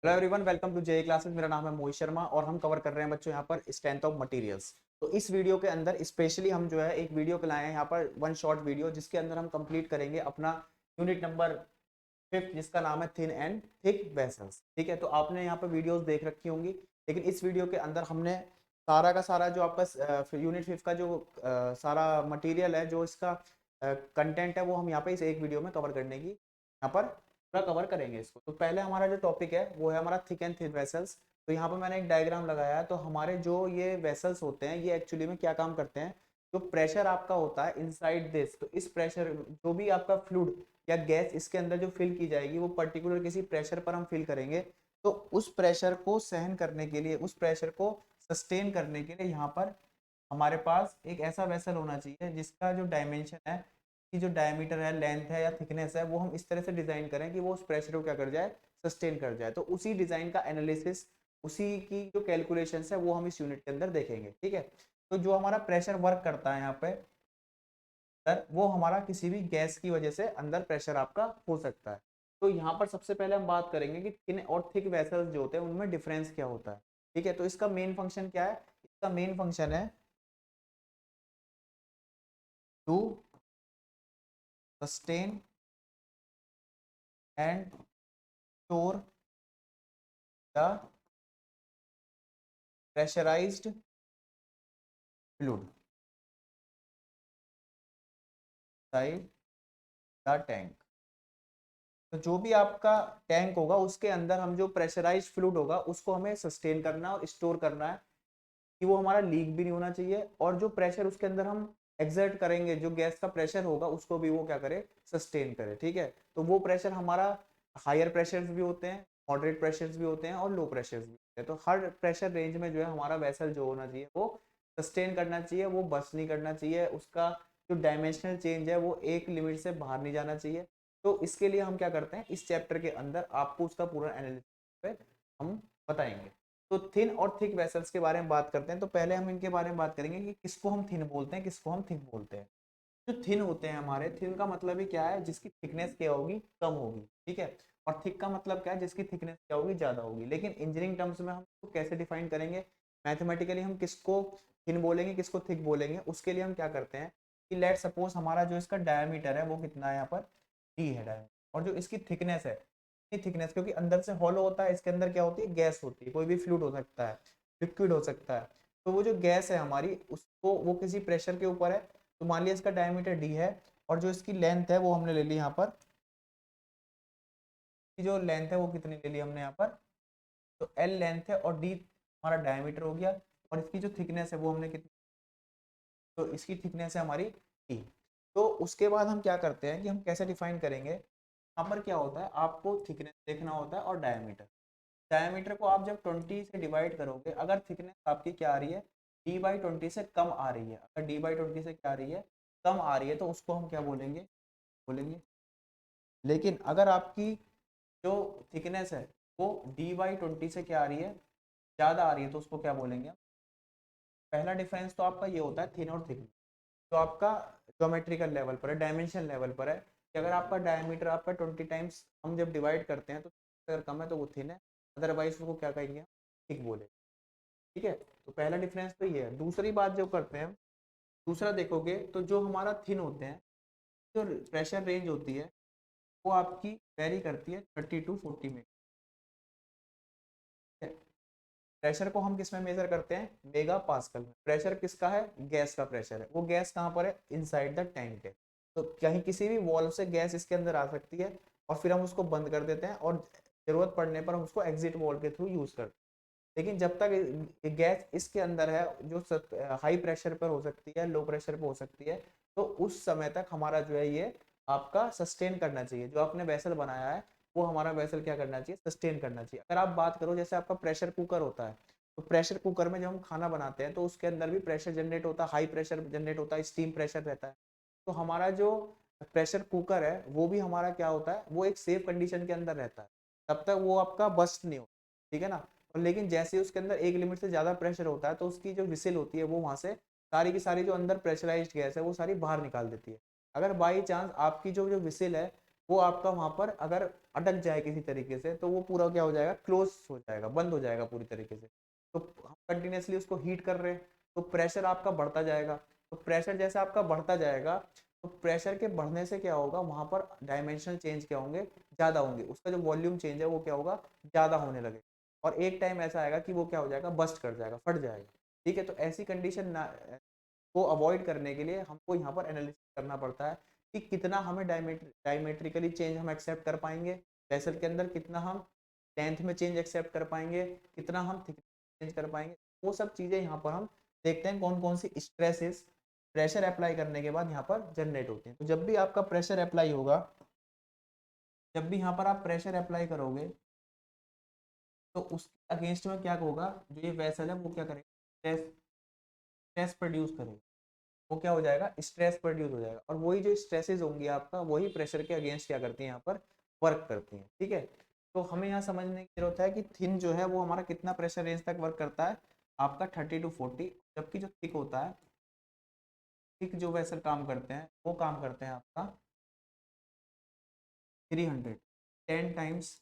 Hello everyone, welcome to JE classes. मेरा नाम है मोहित शर्मा और हम कवर कर रहे हैं बच्चों यहाँ पर स्ट्रेंथ ऑफ मटेरियल्स। तो इस वीडियो के अंदर स्पेशली हम जो है एक वीडियो लाए हैं यहाँ पर, वन शॉर्ट वीडियो, जिसके अंदर हम कंप्लीट करेंगे अपना यूनिट नंबर 5 जिसका नाम है थिन एंड थिक वेसल्स। ठीक है, तो आपने यहाँ पर वीडियोस देख रखी होंगी, लेकिन इस वीडियो के अंदर हमने सारा का सारा जो आपका यूनिट 5 का जो सारा मटेरियल है, जो इसका कंटेंट है, वो हम यहाँ पे इस एक वीडियो में कवर करने की यहाँ पर पूरा कवर करेंगे इसको। तो पहले हमारा जो टॉपिक है वो है हमारा थिक एंड थिन वेसल्स। तो यहाँ पर मैंने एक डायग्राम लगाया है। तो हमारे जो ये वेसल्स होते हैं, ये एक्चुअली में क्या काम करते हैं, जो प्रेशर आपका होता है इनसाइड दिस, तो इस प्रेशर, जो भी आपका फ्लूइड या गैस इसके अंदर जो फिल की जाएगी, वो पर्टिकुलर किसी प्रेशर पर हम फिल करेंगे। तो उस प्रेशर को सहन करने के लिए, उस प्रेशर को सस्टेन करने के लिए यहाँ पर हमारे पास एक ऐसा वेसल होना चाहिए जिसका जो डायमेंशन है, कि जो डायमीटर है, लेंथ है या थिकनेस है, वो हम इस तरह से डिजाइन करें कि वो उस प्रेशर को क्या कर जाए, सस्टेन कर जाए। तो उसी डिजाइन का एनालिसिस, उसी की जो कैलकुलेशंस है, वो हम इस यूनिट के अंदर देखेंगे। ठीक है, तो जो हमारा प्रेशर वर्क करता है यहाँ पे सर, वो हमारा किसी भी गैस की वजह से अंदर प्रेशर आपका हो सकता है। तो यहाँ पर सबसे पहले हम बात करेंगे कि थिन और थिक वेसल्स जो होते हैं उनमें डिफरेंस क्या होता है। ठीक है, तो इसका मेन फंक्शन क्या है? इसका मेन फंक्शन है to sustain and store the pressurised fluid side the tank. तो जो भी आपका टैंक होगा, उसके अंदर हम जो प्रेशराइज्ड फ्लूइड होगा उसको हमें सस्टेन करना और स्टोर करना है, कि वो हमारा लीक भी नहीं होना चाहिए, और जो प्रेशर उसके अंदर हम एक्सर्ट करेंगे, जो गैस का प्रेशर होगा, उसको भी वो क्या करे, सस्टेन करे। ठीक है, तो वो प्रेशर हमारा हायर प्रेशर्स भी होते हैं, मॉडरेट प्रेशर्स भी होते हैं और लो प्रेशर्स भी होते हैं। तो हर प्रेशर रेंज में जो है हमारा वेसल जो होना चाहिए वो सस्टेन करना चाहिए, वो बस्ट नहीं करना चाहिए, उसका जो डायमेंशनल चेंज है वो एक लिमिट से बाहर नहीं जाना चाहिए। तो इसके लिए हम क्या करते हैं, इस चैप्टर के अंदर आपको उसका पूरा एनालिसिस हम बताएंगे। तो थिन और थिक वेसल्स के बारे में बात करते हैं। तो पहले हम इनके बारे में बात करेंगे कि किसको हम थिन बोलते हैं, किसको हम थिक बोलते हैं। जो थिन होते हैं हमारे, थिन का मतलब ही क्या है, जिसकी थिकनेस क्या होगी, कम होगी। ठीक है, और थिक का मतलब क्या है, जिसकी थिकनेस क्या होगी, ज्यादा होगी। लेकिन इंजीनियरिंग टर्म्स में हम इसको कैसे डिफाइन करेंगे, मैथमेटिकली हम किसको थिन बोलेंगे, किसको थिक बोलेंगे, उसके लिए हम क्या करते हैं कि लेट सपोज हमारा जो इसका डायमीटर है वो कितना है, यहाँ पर डी है डायमीटर, और जो इसकी थिकनेस है, थिकनेस, क्योंकि अंदर से हॉलो होता है, इसके अंदर क्या होती है, गैस होती है, कोई भी फ्लूइड हो सकता है, लिक्विड हो सकता है। तो वो जो गैस है हमारी, उसको वो किसी प्रेशर के ऊपर है। तो मान लिया इसका डायमीटर डी है, और जो इसकी लेंथ है वो हमने ले ली यहाँ पर, जो लेंथ है वो कितनी ले ली हमने यहाँ पर, तो एल लेंथ है और डी हमारा डायमीटर हो गया, और इसकी जो थिकनेस है वो हमने कितनी, तो इसकी थिकनेस है हमारी डी। तो उसके बाद हम क्या करते हैं कि हम कैसे डिफाइन करेंगे, यहाँ पर क्या होता है, आपको थिकनेस देखना होता है और डायमीटर। डायमीटर को आप जब 20 से डिवाइड करोगे, अगर थिकनेस आपकी क्या आ रही है, d/20 से कम आ रही है, अगर d/20 से क्या आ रही है, कम आ रही है, तो उसको हम क्या बोलेंगे, बोलेंगे। लेकिन अगर आपकी जो थिकनेस है वो d/20 से क्या आ रही है, ज़्यादा आ रही है, तो उसको क्या बोलेंगे। पहला डिफरेंस तो आपका ये होता है थिन और थिक, तो आपका ज्योमेट्रिकल लेवल पर है, डायमेंशन लेवल पर है, कि अगर आपका डायमीटर आपका 20 टाइम्स हम जब डिवाइड करते हैं, तो अगर कम है तो वो थिन है, अदरवाइज उसको क्या कहेंगे, थिक बोले। ठीक है, तो पहला डिफरेंस तो ये है। दूसरी बात जो करते हैं, दूसरा देखोगे तो जो हमारा थिन होते हैं, जो प्रेशर रेंज होती है वो आपकी वेरी करती है 30 to 40 में। प्रेशर को हम किस में मेजर करते हैं, मेगा पास्कल में। प्रेशर किसका है, गैस का प्रेशर है। वो गैस कहाँ पर है, इनसाइड द टैंक है। तो कहीं किसी भी वॉल्व से गैस इसके अंदर आ सकती है, और फिर हम उसको बंद कर देते हैं, और जरूरत पड़ने पर हम उसको एग्जिट वॉल्व के थ्रू यूज करते हैं। लेकिन जब तक गैस इसके अंदर है, जो हाई प्रेशर पर हो सकती है, लो प्रेशर पर हो सकती है, तो उस समय तक हमारा जो है ये आपका सस्टेन करना चाहिए। जो आपने वेसल बनाया है वो हमारा वेसल क्या करना चाहिए, सस्टेन करना चाहिए। अगर आप बात करो, जैसे आपका प्रेशर कुकर होता है, तो प्रेशर कुकर में जब हम खाना बनाते हैं तो उसके अंदर भी प्रेशर जनरेट होता है, हाई प्रेशर जनरेट होता है, स्टीम प्रेशर रहता है। तो हमारा जो प्रेशर कुकर है वो भी हमारा क्या होता है, वो एक सेफ कंडीशन के अंदर रहता है, तब तक वो आपका बस्ट नहीं होता। ठीक है ना। और लेकिन जैसे ही उसके अंदर एक लिमिट से ज़्यादा प्रेशर होता है, तो उसकी जो विसिल होती है वो वहाँ से सारी की सारी जो अंदर प्रेशराइज्ड गैस है वो सारी बाहर निकाल देती है। अगर बाई चांस आपकी जो जो विसिल है वो आपका वहां पर अगर अटक जाए किसी तरीके से तो वो पूरा क्या हो जाएगा, क्लोज हो जाएगा, बंद हो जाएगा पूरी तरीके से। तो हम कंटिन्यूसली उसको हीट कर रहे हैं तो प्रेशर आपका बढ़ता जाएगा। तो प्रेशर जैसे आपका बढ़ता जाएगा तो प्रेशर के बढ़ने से क्या होगा, वहां पर डायमेंशनल चेंज क्या होंगे, ज्यादा होंगे, उसका जो वॉल्यूम चेंज है वो क्या होगा, ज्यादा होने लगे। और एक टाइम ऐसा आएगा कि वो क्या हो जाएगा, बस्ट कर जाएगा, फट जाएगा। ठीक है, तो ऐसी कंडीशन ना को अवॉइड करने के लिए हमको यहाँ पर एनालिसिस करना पड़ता है कि कितना हमें डायमेट्रिकली चेंज हम एक्सेप्ट कर पाएंगे वेसल के अंदर, कितना हम लेंथ में चेंज एक्सेप्ट कर पाएंगे, कितना हम थिकनेस चेंज कर पाएंगे। वो सब चीज़ें यहाँ पर हम देखते हैं कौन कौन सी स्ट्रेसेस प्रेशर अप्लाई करने के बाद यहाँ पर जनरेट होते हैं। तो जब भी आपका प्रेशर अप्लाई होगा, जब भी यहाँ पर आप प्रेशर अप्लाई करोगे तो उसके अगेंस्ट में क्या होगा, जो ये वेसल है वो क्या करेगा, स्ट्रेस स्ट्रेस प्रोड्यूस करेगा। वो क्या हो जाएगा, स्ट्रेस प्रोड्यूस हो जाएगा। और वही जो स्ट्रेसेस होंगी आपका, वही प्रेशर के अगेंस्ट क्या करती हैं, यहाँ पर वर्क करती हैं। ठीक है, तो हमें यहाँ समझने की जरूरत है कि थिन जो है वो हमारा कितना प्रेशर रेंज तक वर्क करता है, आपका 30 to 40। जबकि जो थिक होता है, थिक जो वेसल काम करते हैं वो काम करते हैं आपका 300, 10 टाइम्स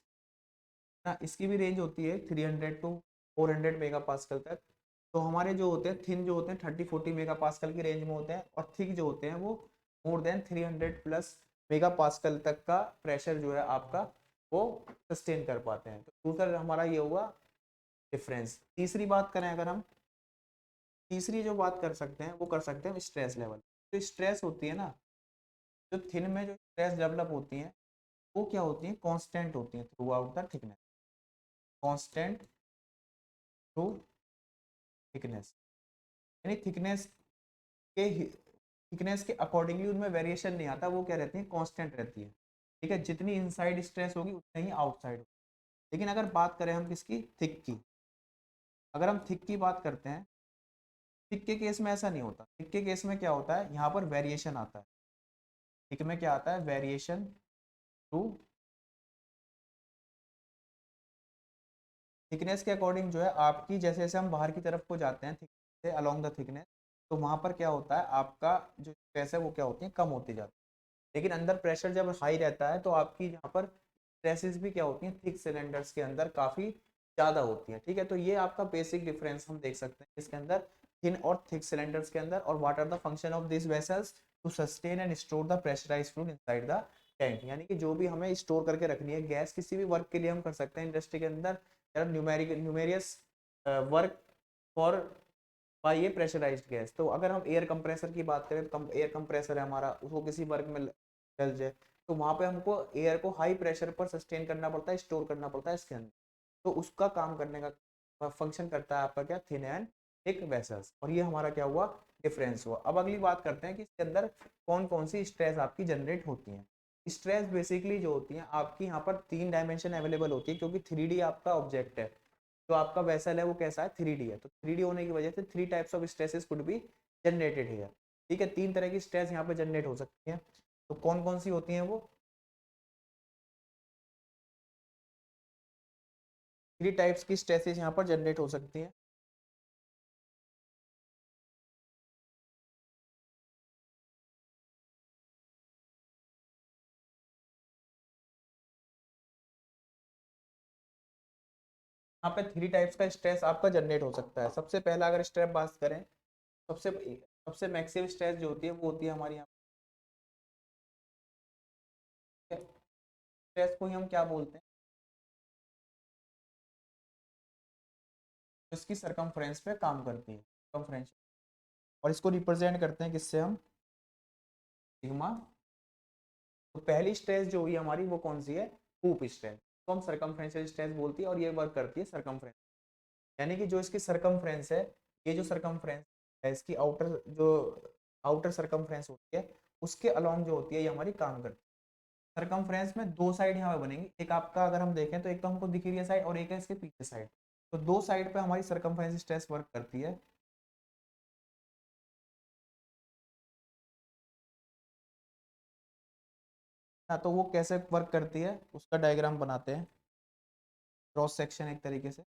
ना, इसकी भी रेंज होती है 300 to 400 मेगा पास्कल तक। तो हमारे जो होते हैं थिन जो होते हैं 30-40 मेगा पास्कल की रेंज में होते हैं, और थिक जो होते हैं वो मोर देन 300+ मेगा पास्कल तक का प्रेशर जो है आपका वो सस्टेन कर पाते हैं। तो दूसरा हमारा ये हुआ डिफरेंस। तीसरी बात करें अगर हम, तीसरी जो बात कर सकते हैं वो कर सकते हैं स्ट्रेस लेवल। तो स्ट्रेस होती है ना, जो थिन में जो स्ट्रेस डेवलप होती है वो क्या होती है, कांस्टेंट होती है through out the thickness, constant through thickness. यानी थिकनेस के अकॉर्डिंगली उनमें वेरिएशन नहीं आता, वो क्या रहती है, कांस्टेंट रहती है। ठीक है, जितनी इनसाइड स्ट्रेस होगी उतनी ही आउटसाइड होगी। लेकिन अगर बात करें हम किसकी, थिक की, अगर हम थिक की बात करते हैं, थिक के केस में ऐसा नहीं होता। थिक के केस में क्या होता है, यहाँ पर वेरिएशन आता है। थिक में क्या आता है, वेरिएशन टू थिकनेस के अकॉर्डिंग जो है आपकी, जैसे जैसे हम बाहर की तरफ को जाते हैं थिक से अलोंग द थिकनेस, तो वहां पर क्या होता है, आपका जो स्ट्रेस है वो क्या होती है, कम होती जाती है। लेकिन अंदर प्रेशर जब हाई रहता है तो आपकी यहाँ पर स्ट्रेसेस भी क्या होती हैं, थिक सिलेंडर्स के अंदर काफ़ी ज़्यादा होती हैं। ठीक है, तो ये आपका बेसिक डिफरेंस हम देख सकते हैं इसके अंदर, थिन और थिक सिलेंडर्स के अंदर। और what are the function of this vessels to sustain and store the pressurised fluid inside the tank. यानी कि जो भी हमें स्टोर करके रखनी है गैस, किसी भी वर्क के लिए हम कर सकते हैं इंडस्ट्री के अंदर, न्यूमेरियस वर्क फॉर बाय ये प्रेशराइज्ड गैस। तो अगर हम एयर कंप्रेसर की बात करें तो एयर कंप्रेसर है हमारा, उसको किसी वर्क में डल जाए तो वहां पे हमको एयर को हाई प्रेशर पर सस्टेन करना पड़ता है, स्टोर करना पड़ता है इसके अंदर। तो उसका काम करने का फंक्शन करता है आपका क्या, थिन एंड थिक वेसल्स। और ये हमारा क्या हुआ, डिफरेंस हुआ। अब अगली बात करते हैं कि इसके अंदर कौन कौन सी स्ट्रेस आपकी जनरेट होती है। स्ट्रेस बेसिकली जो होती है आपकी, यहाँ पर 3 डायमेंशन अवेलेबल होती है, क्योंकि 3D आपका ऑब्जेक्ट है। जो आपका वेसल है वो कैसा है, 3D है। तो 3D होने की वजह से 3 types of stresses could be generated here. ठीक है, 3 तरह की स्ट्रेस यहाँ पे जनरेट हो सकती है। तो कौन कौन सी होती हैं वो, 3 टाइप्स की स्ट्रेसेस यहाँ पर जनरेट हो सकती हैं। यहाँ पे 3 टाइप्स का स्ट्रेस आपका जनरेट हो सकता है। सबसे पहला अगर स्ट्रेस बात करें, सबसे सबसे मैक्सिमम स्ट्रेस जो होती है वो होती है हमारी यहाँ, स्ट्रेस को ही हम क्या बोलते हैं, इसकी सरकमफ्रेंस पे काम करती है, सरकमफ्रेंस। और इसको रिप्रेजेंट करते हैं किससे हम, सिग्मा। तो पहली स्ट्रेस जो हुई हमारी वो कौन सी है, हूप स्ट्रेस, तो हम सरकमफ्रेंशियल स्ट्रेस बोलती है, और ये वर्क करती है सरकमफ्रेंस। यानी कि जो इसकी सरकमफ्रेंस है, ये जो सरकमफ्रेंस है इसकी आउटर जो आउटर सरकमफ्रेंस होती है उसके अलोंग जो होती है ये हमारी काम करती है। सरकमफ्रेंस में 2 साइड यहाँ पे बनेंगी, एक आपका अगर हम देखें तो एक तो हमको दिख रही है साइड, और एक है इसके पीछे साइड। तो 2 साइड पे हमारी सरकमफ्रेंस स्ट्रेस वर्क करती है। हाँ, तो वो कैसे वर्क करती है उसका डायग्राम बनाते हैं, क्रॉस सेक्शन एक तरीके से।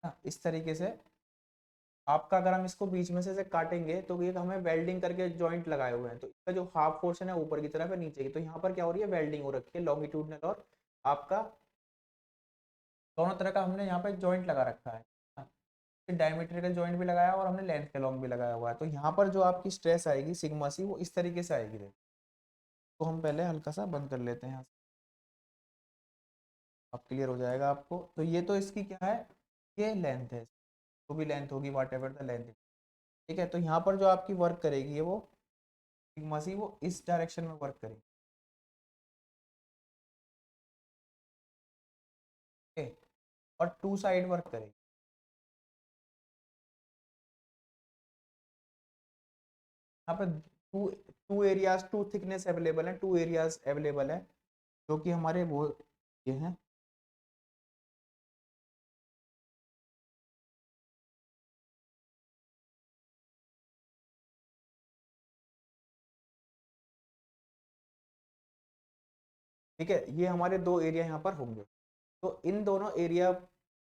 हाँ, इस तरीके से आपका अगर हम इसको बीच में से काटेंगे तो ये हमें वेल्डिंग करके जॉइंट लगाए हुए हैं, तो इसका जो हाफ पोर्शन है ऊपर की तरफ है नीचे की, तो यहाँ पर क्या हो रही है, वेल्डिंग हो रखी है लॉन्गिट्यूडनल और आपका दोनों तरह का हमने यहाँ पर जॉइंट लगा रखा है, डायमीटर का जॉइंट भी लगाया और हमने लेंथ के लॉन्ग भी लगाया हुआ है। तो यहाँ पर जो आपकी स्ट्रेस आएगी सिग्मा सी वो इस तरीके से आएगी। देखो तो हम पहले हल्का सा बंद कर लेते हैं यहाँ से, अब क्लियर हो जाएगा आपको। तो ये तो इसकी क्या है, ये लेंथ है, जो भी लेंथ होगी वाट एवर द लेंथ, ठीक है। तो यहाँ पर जो आपकी वर्क करेगी है वो सिग्मा सी वो इस डायरेक्शन में वर्क करेगी, ठीक है, और टू साइड वर्क करेगी। यहाँ पर two two areas, two thickness available है, टू एरियाज अवेलेबल है जो कि हमारे वो ये हैं। ठीक है, ये हमारे दो एरिया यहाँ पर होंगे। तो इन दोनों एरिया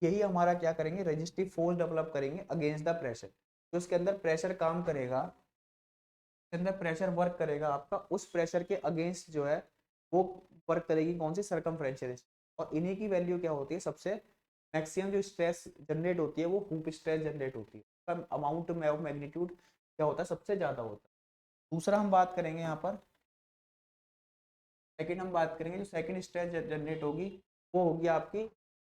यही हमारा क्या करेंगे, रेजिस्टिव फोर्स डेवलप करेंगे अगेंस्ट द प्रेशर। तो उसके अंदर प्रेशर काम करेगा, उसके अंदर प्रेशर वर्क करेगा आपका, उस प्रेशर के अगेंस्ट जो है वो वर्क करेगी कौन सी, सरकमफ्रेंशियल। और इन्हीं की वैल्यू क्या होती है, सबसे मैक्सिमम जो स्ट्रेस जनरेट होती है वो हुप स्ट्रेस जनरेट होती है, अमाउंट ऑफ मैग्नीट्यूड क्या होता है, सबसे ज्यादा होता है। दूसरा हम बात करेंगे यहाँ पर, सेकंड हम बात करेंगे, जो सेकंड स्ट्रेस जनरेट होगी वो होगी आपकी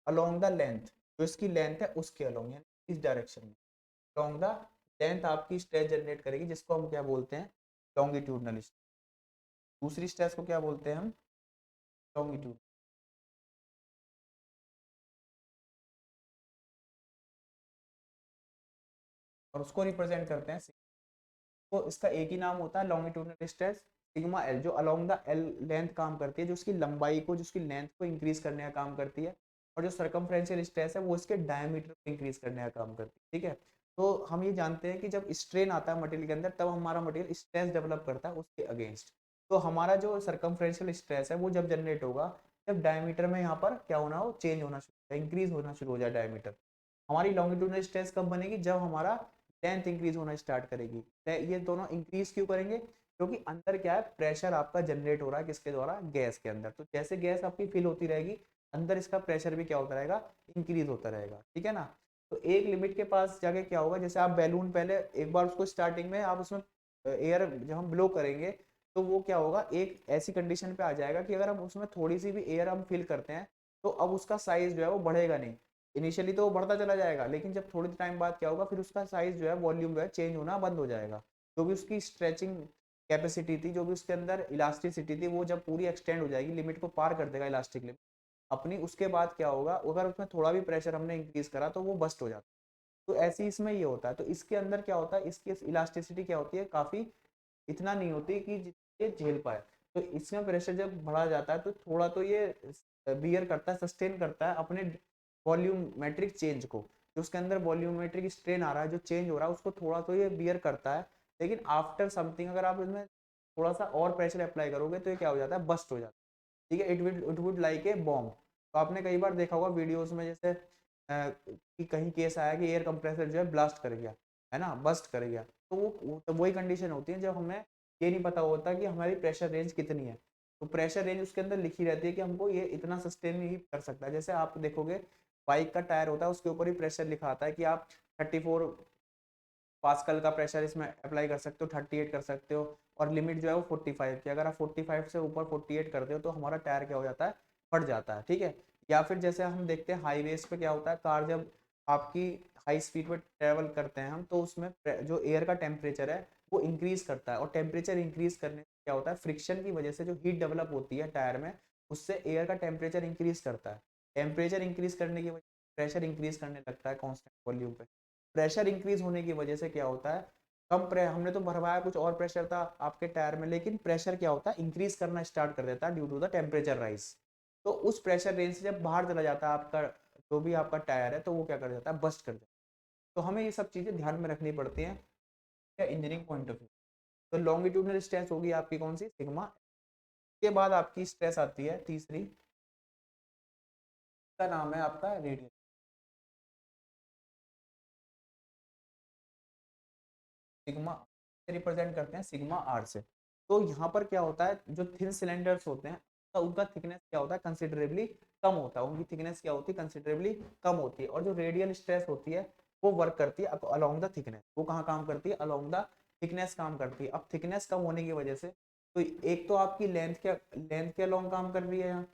अलोंग द लेंथ, जो इसकी लेंथ है उसके अलोंग, यानी इस डायरेक्शन में अलोंग द लेंथ आपकी स्ट्रेस जनरेट करेगी, जिसको हम क्या बोलते हैं, लॉन्गिट्यूडनल स्ट्रेस। दूसरी स्ट्रेस को क्या बोलते हैं हम, लॉन्गिट्यूड, और उसको रिप्रेजेंट करते हैं, तो इसका एक ही नाम होता है लॉन्गिट्यूडनल स्ट्रेस, सिग्मा एल, जो अलोंग द एल लेंथ काम करती है, जो उसकी लंबाई को, जो उसकी लेंथ को इंक्रीज करने का काम करती है। और जो सर्कमफ्रेंशियल स्ट्रेस है वो इसके डायमीटर को इंक्रीज करने का काम करती है, ठीक है। तो हम ये जानते हैं कि जब स्ट्रेन आता है मटेरियल के अंदर तब हमारा मटेरियल स्ट्रेस डेवलप करता है उसके अगेंस्ट। तो हमारा जो सर्कमफ्रेंशियल स्ट्रेस है वो जब जनरेट होगा जब डायमीटर में यहाँ पर क्या होना हो, चेंज होना शुरू, इंक्रीज होना शुरू हो जाए डायमीटर। हमारी लॉन्गिट्यूडनल स्ट्रेस कब बनेगी, जब हमारा लेंथ इंक्रीज होना स्टार्ट करेगी। ये दोनों इंक्रीज क्यों करेंगे, क्योंकि अंदर क्या है, प्रेशर आपका जनरेट हो रहा है किसके द्वारा, गैस के अंदर। तो जैसे गैस आपकी फिल होती रहेगी अंदर इसका प्रेशर भी क्या होता रहेगा, इंक्रीज होता रहेगा, ठीक है ना। तो एक लिमिट के पास जाके क्या होगा, जैसे आप बैलून पहले एक बार उसको स्टार्टिंग में आप उसमें एयर जब हम ब्लो करेंगे तो वो क्या होगा, एक ऐसी कंडीशन पे आ जाएगा कि अगर हम उसमें थोड़ी सी भी एयर हम फिल करते हैं तो अब उसका साइज जो है वो बढ़ेगा नहीं। इनिशियली तो वो बढ़ता चला जाएगा, लेकिन जब थोड़ी टाइम बाद क्या होगा, फिर उसका साइज जो है, वॉल्यूम जो है चेंज होना बंद हो जाएगा। जो भी उसकी स्ट्रेचिंग कैपेसिटी थी, जो भी उसके अंदर इलास्टिसिटी थी, वो जब पूरी एक्सटेंड हो जाएगी, लिमिट को पार कर देगा इलास्टिक लिमिट अपनी, उसके बाद क्या होगा, अगर उसमें थोड़ा भी प्रेशर हमने इंक्रीज करा तो वो बस्ट हो जाता है। तो ऐसे ही इसमें ये होता है। तो इसके अंदर क्या होता है, इसकी इलास्टिसिटी क्या होती है, काफी इतना नहीं होती कि ये झेल पाए। तो इसमें प्रेशर जब बढ़ा जाता है तो थोड़ा तो ये बियर करता है, सस्टेन करता है अपने वॉल्यूमेट्रिक चेंज को, जो उसके अंदर वॉल्यूमेट्रिक स्ट्रेन आ रहा है, जो चेंज हो रहा है उसको थोड़ा तो ये बियर करता है। लेकिन आफ्टर समथिंग अगर आप इसमें थोड़ा सा और प्रेशर अप्लाई करोगे तो ये क्या हो जाता है, बस्ट हो जाता है, ठीक है। It would like a bomb. तो आपने कई बार देखा होगा वीडियोस में, जैसे कि कहीं केस आया कि एयर कंप्रेसर जो है ब्लास्ट कर गया, है ना, बस्ट कर गया। तो वो तो वही कंडीशन होती है जब हमें ये नहीं पता होता कि हमारी प्रेशर रेंज कितनी है। तो प्रेशर रेंज उसके अंदर लिखी रहती है कि हमको ये इतना सस्टेन ही कर सकता है। जैसे आप देखोगे बाइक का टायर होता है उसके ऊपर ही प्रेशर लिखा आता है कि आप 34 पास्कल का प्रेशर इसमें अप्लाई कर सकते हो, 38 कर सकते हो, और लिमिट जो है वो 45 की। अगर आप 45 से ऊपर 48 करते हो तो हमारा टायर क्या हो जाता है, फट जाता है, ठीक है। या फिर जैसे हम देखते हैं हाईवेज पे क्या होता है, कार जब आपकी हाई स्पीड पे ट्रेवल करते हैं हम, तो उसमें जो एयर का टेम्परेचर है वो इंक्रीज करता है, और टेम्परेचर इंक्रीज करने से क्या होता है, फ्रिक्शन की वजह से जो हीट डेवलप होती है टायर में, उससे एयर का टेम्परेचर इंक्रीज करता है। टेम्परेचर इंक्रीज करने की वजह प्रेशर इंक्रीज करने लगता है कॉन्स्टेंट वॉल्यूम पे। प्रेशर इंक्रीज होने की वजह से क्या होता है, हमने तो भरवाया कुछ और प्रेशर था आपके टायर में, लेकिन प्रेशर क्या होता है, इंक्रीज करना स्टार्ट कर देता है due to the temperature rise. तो उस प्रेशर रेंज से जब बाहर चला जाता है आपका जो भी आपका टायर है, तो वो क्या कर जाता है, बस्ट कर जाता है। तो हमें ये सब चीजें ध्यान में रखनी पड़ती हैं क्या, इंजीनियरिंग पॉइंट ऑफ व्यू। तो लॉन्गिट्यूडनल स्ट्रेस होगी आपकी कौन सी, सिग्मा। के बाद आपकी स्ट्रेस आती है तीसरी, का नाम है आपका रेडियस। सिग्मा से रिप्रेजेंट करते हैं सिग्मा आर से। तो यहाँ पर क्या होता है, जो थिन सिलेंडर्स होते हैं तो उनका थिकनेस क्या होता है, कंसिडरेबली कम होता है, उनकी थिकनेस क्या होती है, कंसिडरेबली कम होती है। और जो रेडियल स्ट्रेस होती है वो वर्क करती है अलोंग द थिकनेस, वो कहाँ काम करती है, अलोंग द थिकनेस काम करती है। अब थिकनेस कम होने की वजह से तो एक तो आपकी लेंथ के अलोंग काम कर रही है यहाँ,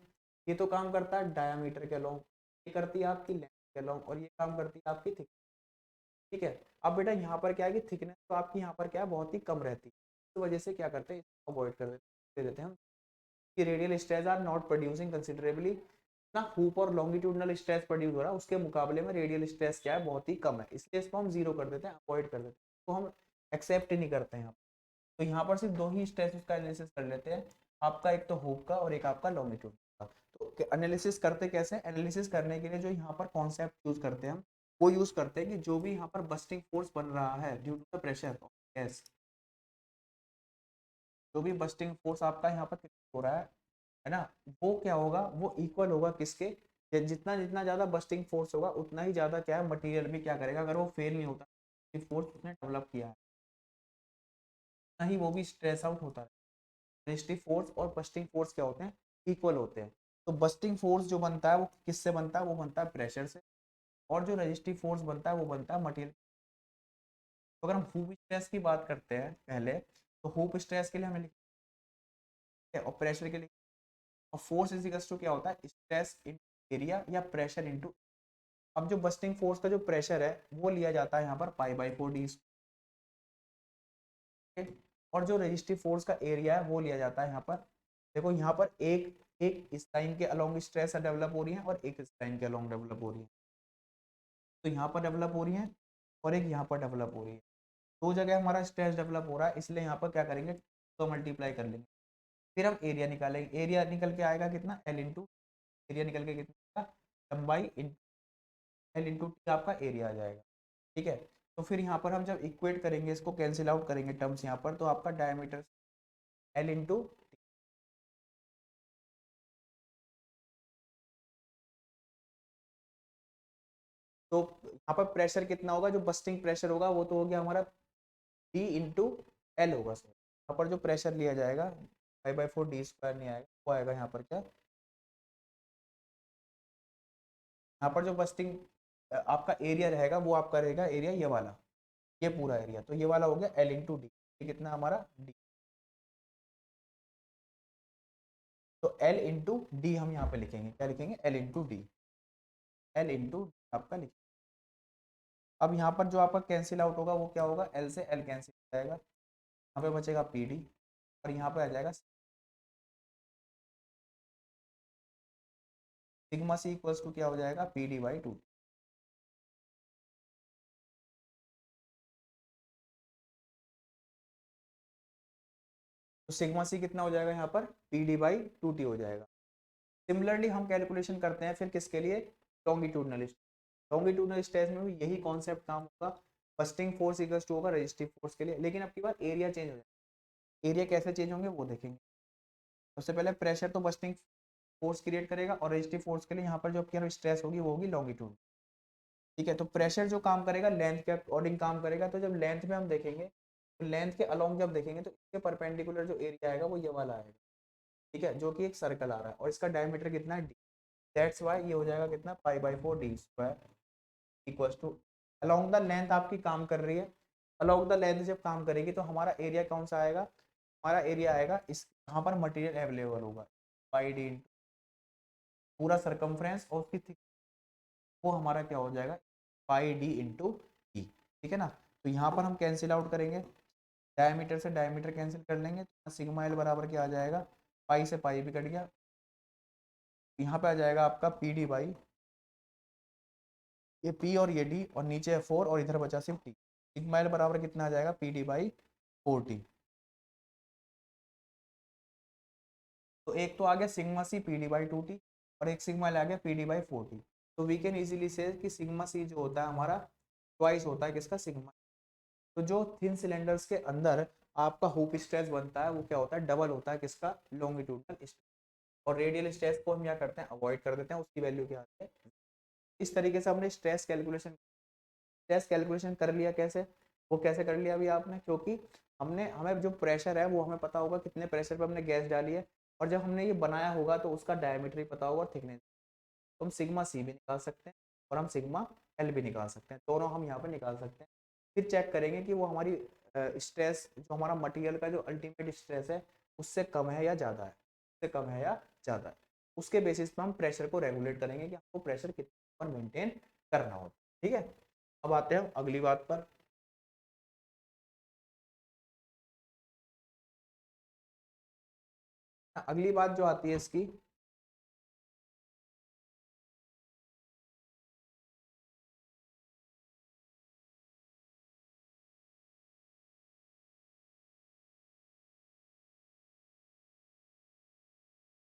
ये तो काम करता है डायामीटर के अलोंग, ये करती है आपकी लेंथ के अलोंग, और ये काम करती है आपकी थिकनेस। ठीक है, अब बेटा यहाँ पर क्या है कि थिकनेस तो आपकी यहाँ पर क्या है, बहुत ही कम रहती है, इस वजह से क्या करते हैं, इसको अवॉइड कर देते हैं हम कि radial stress are not producing considerably ना, हुप और लॉन्गिट्यूडनल स्ट्रेस प्रोड्यूस हो रहा है उसके मुकाबले में रेडियल स्ट्रेस क्या है, बहुत ही कम है, इसलिए इसको हम जीरो कर देते हैं, अवॉइड कर देते हैं, तो हम एक्सेप्ट ही नहीं करते हैं। तो यहाँ पर सिर्फ दो ही स्ट्रेस का एनालिसिस कर लेते हैं, आपका एक तो हुप का और एक आपका लॉन्गिट्यूड का। तो एनालिसिस करते कैसे, एनालिसिस करने के लिए जो यहाँ पर कॉन्सेप्ट यूज करते हैं हम, वो यूज करते हैं कि जो भी यहाँ पर बस्टिंग फोर्स बन रहा है due to the pressure of gas, जो भी बस्टिंग फोर्स आपका यहाँ पर हो रहा है ना, वो क्या होगा, वो इक्वल होगा किसके, जितना जितना ज्यादा बस्टिंग फोर्स होगा उतना ही ज्यादा क्या है, मटेरियल भी क्या करेगा, अगर वो फेल नहीं होता फोर्स उसने डेवलप किया है, नहीं वो भी स्ट्रेस आउट होता है। रेजिस्टिव फोर्स और बस्टिंग फोर्स क्या होते हैं, इक्वल होते हैं। तो बस्टिंग फोर्स जो बनता है वो किससे बनता है, वो बनता है प्रेशर से, और जो रेजिस्टिव फोर्स बनता है वो बनता है मटेरियल। तो अगर हम हुप स्ट्रेस की बात करते हैं पहले, तो हुप स्ट्रेस के लिए हमें लिखते हैं और प्रेशर के लिए, और फोर्स इज इक्वल टू क्या होता है, स्ट्रेस इन एरिया या प्रेशर इनटू। अब जो बस्टिंग फोर्स का जो प्रेशर है वो लिया जाता है यहाँ पर पाई/4d, और जो रेजिस्टिव फोर्स का एरिया है वो लिया जाता है यहाँ पर, देखो यहाँ पर एक एक इस लाइन के अलोंग स्ट्रेस डेवलप हो रही है और एक इस लाइन के अलोंग डेवलप हो रही है, तो यहाँ पर डेवलप हो रही है और एक यहाँ पर डेवलप हो रही है, दो जगह हमारा स्ट्रेस डेवलप हो रहा है, इसलिए यहाँ पर क्या करेंगे, तो मल्टीप्लाई कर लेंगे, फिर हम एरिया निकालेंगे, एरिया निकल के आएगा कितना, एल इंटू, एरिया निकल के कितना, लंबाई एल इंटू टी आपका एरिया आ जाएगा। ठीक है, तो फिर यहाँ पर हम जब इक्वेट करेंगे, इसको कैंसिल आउट करेंगे टर्म्स यहाँ पर, तो आपका डायमीटर एल इंटू, तो यहाँ पर प्रेशर कितना होगा, जो बस्टिंग प्रेशर होगा वो तो हो गया हमारा डी इंटू एल होगा सर, यहाँ पर जो प्रेशर लिया जाएगा 5/4d² नहीं आएगा, वो आएगा यहाँ पर क्या, यहाँ पर जो बस्टिंग आपका एरिया रहेगा वो आपका रहेगा एरिया ये वाला, ये पूरा एरिया, तो ये वाला हो गया एल इंटू डी, ये कितना हमारा डी, तो एल इंटू डी हम यहाँ पे लिखेंगे, क्या लिखेंगे, L into D, L into आपका लिखेंगे। अब यहाँ पर जो आपका कैंसिल आउट होगा वो क्या होगा, एल से एल कैंसिल हो जाएगा, यहाँ पे बचेगा पी डी, और यहाँ पे आ जाएगा सिग्मा सी इक्वल्स टू क्या हो जाएगा, पी डी बाई टू। तो सिग्मा सी कितना हो जाएगा यहाँ पर, P D by two T हो जाएगा। सिमिलरली हम कैलकुलेशन करते हैं फिर किसके लिए, लॉन्गिट्यूडनल, लॉन्गिट्यूडनल स्ट्रेस में भी यही कॉन्सेप्ट काम होगा, बस्टिंग फोर्स इक्वल्स टू होगा रेजिस्टिव फोर्स के लिए, लेकिन अब की बार एरिया चेंज हो जाएगा, एरिया कैसे चेंज होंगे वो देखेंगे। सबसे पहले प्रेशर तो बस्टिंग फोर्स क्रिएट करेगा, और रेजिस्टिव फोर्स के लिए यहाँ पर जो आपकी स्ट्रेस होगी वो होगी लॉन्गिट्यूड। ठीक है, तो प्रेशर जो काम करेगा लेंथ के अकॉर्डिंग काम करेगा, तो जब लेंथ में हम देखेंगे, तो लेंथ के अलोंग जब देखेंगे तो इसके परपेंडिकुलर जो एरिया आएगा वो ये वाला आएगा। ठीक है, जो कि एक सर्कल आ रहा है और इसका डायमीटर कितना है डी, दैट्स वाई ये हो जाएगा कितना, पाई/4d² equals to, along the length आपकी काम कर रही है, अलोंग द लेंथ जब काम करेगी तो हमारा एरिया कौन सा आएगा, हमारा एरिया आएगा इस यहाँ पर मटेरियल अवेलेबल होगा पाई डी, पूरा सरकमफ्रेंस और उसकी वो हमारा क्या हो जाएगा, पाई डी इंटू ई। ठीक है ना, तो यहाँ पर हम कैंसिल आउट करेंगे, डायमीटर से डायमीटर कैंसिल कर लेंगे, तो सिग्मा एल बराबर क्या आ जाएगा, पाई से पाई भी कट गया, यहाँ पे आ जाएगा आपका पी डी बाई, ये पी और ये डी, और नीचे है 4 और इधर बचा सिर्फ टी, सिग्मा एल बराबर कितना आ जाएगा, पी डी बाई 4 टी। तो एक तो आ गया sigma C P D by 2 T, और एक सिग्मा एल आ गया पी डी बाई 4 टी। तो वी कैन इजीली से कि सिग्मा सी जो होता है हमारा ट्वाइस होता है किसका, सिग्मा। तो जो थिन सिलेंडर्स के अंदर आपका हुप स्ट्रेस बनता है वो क्या होता है, डबल होता है किसका, लॉन्गिट्यूडनल स्ट्रेस, और रेडियल स्ट्रेस को हम क्या करते हैं, अवॉइड कर देते हैं, उसकी वैल्यू क्या आती है। इस तरीके से हमने स्ट्रेस कैलकुलेशन कर लिया कैसे, वो कैसे कर लिया अभी आपने, क्योंकि हमने हमें जो प्रेशर है वो हमें पता होगा कितने प्रेशर पे हमने गैस डाली है, और जब हमने ये बनाया होगा तो उसका डायमीटर भी पता होगा और थिकनेस। तो हम सिग्मा सी भी निकाल सकते हैं और हम सिग्मा एल भी निकाल सकते हैं, दोनों हम यहाँ पे निकाल सकते हैं। फिर चेक करेंगे कि वो हमारी स्ट्रेस, जो हमारा मटेरियल का जो अल्टीमेट स्ट्रेस है उससे कम है या ज़्यादा है, उससे कम है या ज़्यादा है। उसके बेसिस पे हम प्रेशर को रेगुलेट करेंगे कि हमको प्रेशर कितना पर मेंटेन करना होता है। ठीक है, अब आते हैं अगली बात पर। अगली बात जो आती है इसकी,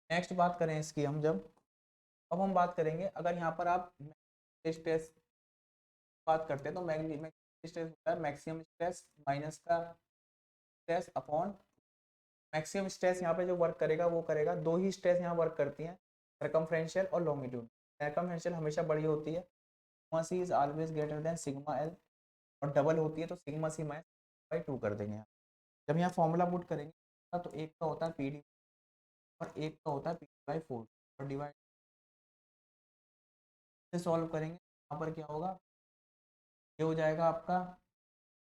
नेक्स्ट बात करें इसकी हम जब, अब हम बात करेंगे अगर यहाँ पर आप स्ट्रेस बात करते हैं तो मैक्सिमम स्ट्रेस होता है मैक्सिमम स्ट्रेस माइनस का स्ट्रेस अपॉन मैक्सिमम स्ट्रेस। यहाँ पे जो वर्क करेगा वो करेगा, दो ही स्ट्रेस यहाँ वर्क करती हैं, सर्कमफ्रेंशियल और लॉन्गिट्यूड। सर्कमफ्रेंशियल हमेशा बड़ी होती है, sigma C is always greater than sigma L, और डबल होती है तो sigma C minus by two कर देंगे यहाँ। जब यहाँ फॉर्मूला पुट करेंगे तो एक का होता है पी डी और एक का होता है पी बाई फोर, और डिवाइड से सॉल्व करेंगे यहाँ पर क्या होगा, ये हो जाएगा आपका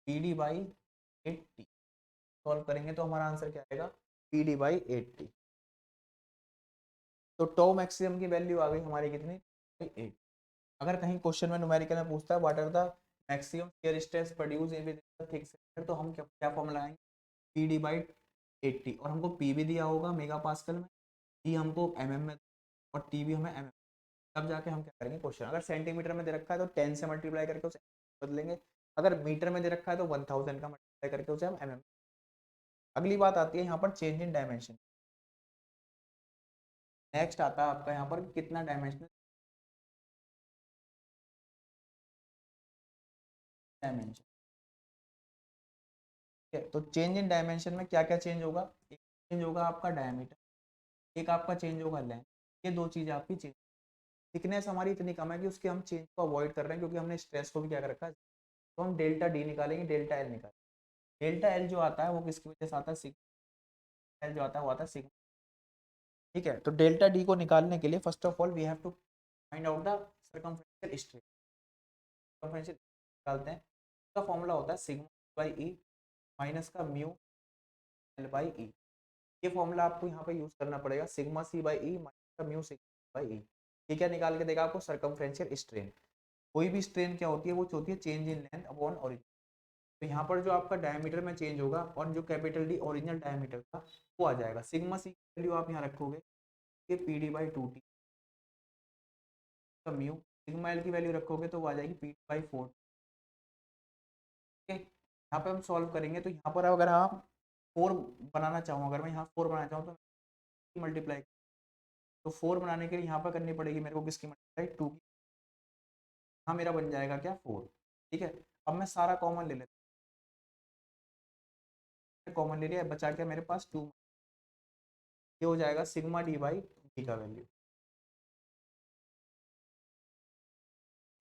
पी डी बाई 80। सॉल्व करेंगे तो हमारा आंसर क्या आएगा, पी डी बाई 80। तो टो मैक्सिमम की वैल्यू आ गई हमारी कितनी, 8। अगर कहीं क्वेश्चन में न्यूमेरिकल में पूछता है what are the maximum shear stress produce in with thick sector, तो हम क्या क्या फॉर्मूला आएंगे, पी डी बाई 80, और हमको पी भी दिया होगा मेगा पास्कल में, टी हमको एम में, और टी भी हमें एम। तब जाके हम क्या करेंगे क्वेश्चन, अगर सेंटीमीटर में दे रखा है तो 10 से मल्टीप्लाई करके उसे बदलेंगे, अगर मीटर में दे रखा है तो 1000 का मल्टीप्लाई करके उसे हम एम। अगली बात आती है यहाँ पर चेंज इन डायमेंशन। नेक्स्ट आता है आपका यहाँ पर कितना डायमेंशनल डायमेंशन। ठीक है, तो चेंज इन डायमेंशन में क्या क्या चेंज होगा, एक चेंज होगा आपका डायमीटर, एक आपका चेंज होगा लेंथ। ये दो चीज़ आपकी चेंज। थिकनेस हमारी इतनी कम है कि उसके हम चेंज को अवॉइड कर रहे हैं, क्योंकि हमने स्ट्रेस को भी क्या कर रखा है, तो हम डेल्टा डी निकालेंगे, डेल्टा एल निकालेंगे। डेल्टा एल जो आता है वो किसकी वजह से आता है, सिग्मा एल जो आता है वो आता है सिग्मा। ठीक है, तो डेल्टा डी को निकालने के लिए first of all we have to find out the circumferential stress. Circumferential निकालते हैं, उसका फॉर्मूला होता है सिग्मा बाई ई माइनस का म्यू एल बाई ई। ये फॉर्मूला आपको यहाँ पे यूज करना पड़ेगा, sigma C by E minus का म्यू सिग्मा बाई ई। ये क्या निकाल के देगा आपको, सर्कमफ्रेंशियल स्ट्रेन। कोई भी स्ट्रेन क्या होती है, वो होती है change in length upon origin. तो यहाँ पर जो आपका डायमीटर में चेंज होगा और जो कैपिटल डी ओरिजिनल डायमीटर था वो आ जाएगा, सिग्मा सी की वैल्यू आप यहाँ रखोगे, ये P D by two T का म्यू, सिग्मा एल की वैल्यू रखोगे तो वो आ जाएगी पी डी बाई फोर। यहाँ पे हम सॉल्व करेंगे तो यहाँ पर अगर हम फोर बनाना चाहूँ, अगर मैं यहाँ फोर बनाना चाहूँ तो मल्टीप्लाई, तो फोर बनाने के लिए यहाँ पर करनी पड़ेगी मेरे को किसकी मल्टीप्लाई, टू की। हाँ मेरा बन जाएगा क्या, फोर। ठीक है, अब मैं सारा कॉमन ले लेता हूँ, कॉमन ले लिया, बचा क्या मेरे पास टू, ये हो जाएगा सिग्मा डी बाई डी का value.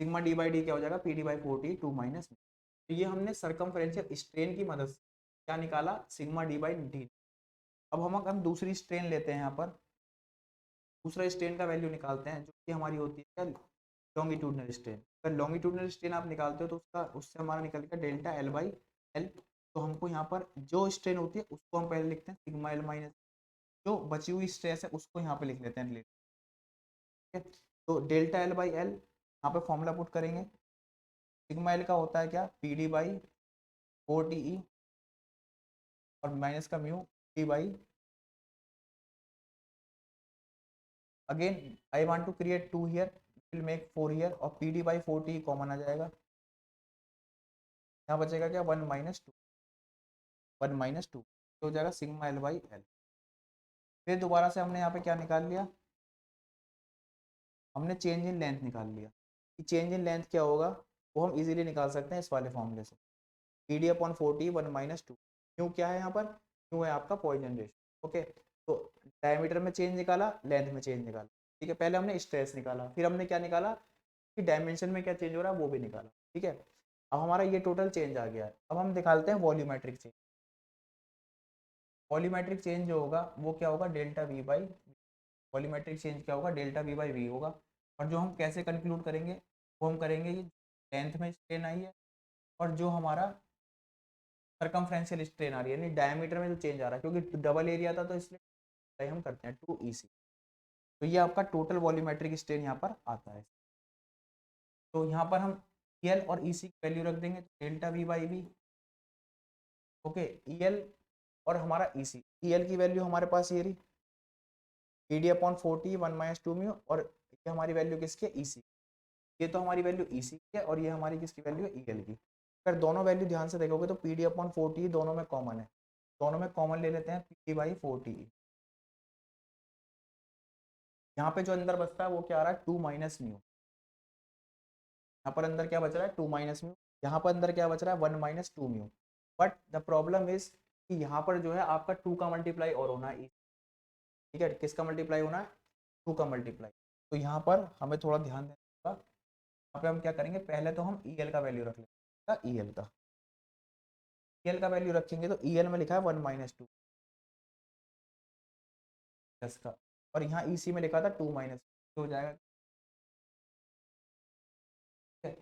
Sigma D by D क्या हो जाएगा, P D by four T two minus. तो ये हमने सर्कमफ्रेंशियल स्ट्रेन की मदद से क्या निकाला, सिग्मा डी बाई डी। अब हम दूसरी स्ट्रेन लेते हैं यहाँ पर, दूसरा स्ट्रेन का वैल्यू निकालते हैं जो कि हमारी होती है क्या, लॉन्गिट्यूडनल स्ट्रेन। अगर लॉन्गिट्यूडनल स्ट्रेन आप निकालते हो तो उसका उससे हमारा निकल गया डेल्टा एल बाई एल। तो हमको यहाँ पर जो स्ट्रेन होती है उसको हम पहले लिखते हैं सिग्मा एल माइनस, जो बची हुई स्ट्रेस है उसको यहाँ पे लिख लेते हैं लेट। ठीक है, तो डेल्टा एल बाई एल यहाँ पे फॉर्मूला पुट करेंगे, सिग्मा एल का होता है क्या, P D by four T E, और माइनस का mu T by, again I want to create two here, will make four here, और P D by four T common आ जाएगा, यहाँ बचेगा क्या, one minus two, one minus two, तो हो जाएगा सिग्मा एल बाई एल। फिर दोबारा से हमने यहाँ पे क्या निकाल लिया, हमने चेंज इन लेंथ निकाल लिया। कि चेंज इन लेंथ क्या होगा वो हम इजीली निकाल सकते हैं इस वाले फॉर्मूले से, P D upon forty one minus to. क्यों क्या है यहाँ पर, क्यों है आपका पॉइजन रेशियो। ओके, तो डायमीटर में चेंज निकाला, लेंथ में चेंज निकाला। ठीक है, पहले हमने स्ट्रेस निकाला, फिर हमने क्या निकाला कि डायमेंशन में क्या चेंज हो रहा है वो भी निकाला। ठीक है, अब हमारा ये टोटल चेंज आ गया है। अब हम निकालते हैं वॉल्यूमेट्रिक चेंज। वॉल्यूमेट्रिक चेंज जो होगा वो क्या होगा, delta V by, volumetric change क्या होगा, डेल्टा वी बाई वी होगा। और जो हम कैसे कंक्लूड करेंगे, वो हम करेंगे ये लेंथ में स्ट्रेन आई है और जो हमारा सरकमफ्रेंशियल स्ट्रेन आ रही है, यानी डायमीटर में जो चेंज आ रहा है, क्योंकि डबल एरिया था तो इसलिए हम करते हैं 2 EC। तो ये आपका टोटल वॉल्यूमेट्रिक स्ट्रेन यहाँ पर आता है। तो यहाँ पर हम EL और EC की वैल्यू रख देंगे, delta V by V, okay. EL और हमारा EC, EL की वैल्यू हमारे पास ये रही, PD अपॉन 40 1 - 2 म्यू, और ये हमारी वैल्यू किसकी है, EC। ये तो हमारी वैल्यू EC की है और ये हमारी किसकी वैल्यू है, EL की। अगर दोनों वैल्यू ध्यान से देखोगे तो PD अपॉन 40 दोनों में कॉमन है, दोनों में कॉमन ले लेते हैं, PD बाई 40। यहाँ पे जो अंदर बचता है वो क्या आ रहा है, 2 - म्यू। यहाँ पर अंदर क्या बच रहा है, 2 - म्यू। यहाँ पर अंदर क्या बच रहा है, 1 - 2 mu. But the problem is कि यहाँ पर जो है आपका 2 का मल्टीप्लाई और होना है, ठीक है। किसका मल्टीप्लाई होना है, 2 का मल्टीप्लाई। तो यहाँ पर हमें थोड़ा ध्यान देना होगा। यहाँ पे हम क्या करेंगे, पहले तो हम EL का वैल्यू रख लेंगे, EL का वैल्यू रखेंगे। तो EL में लिखा है 1 - 2 का, और यहाँ EC में लिखा था 2 - हो जाएगा, ठीक है।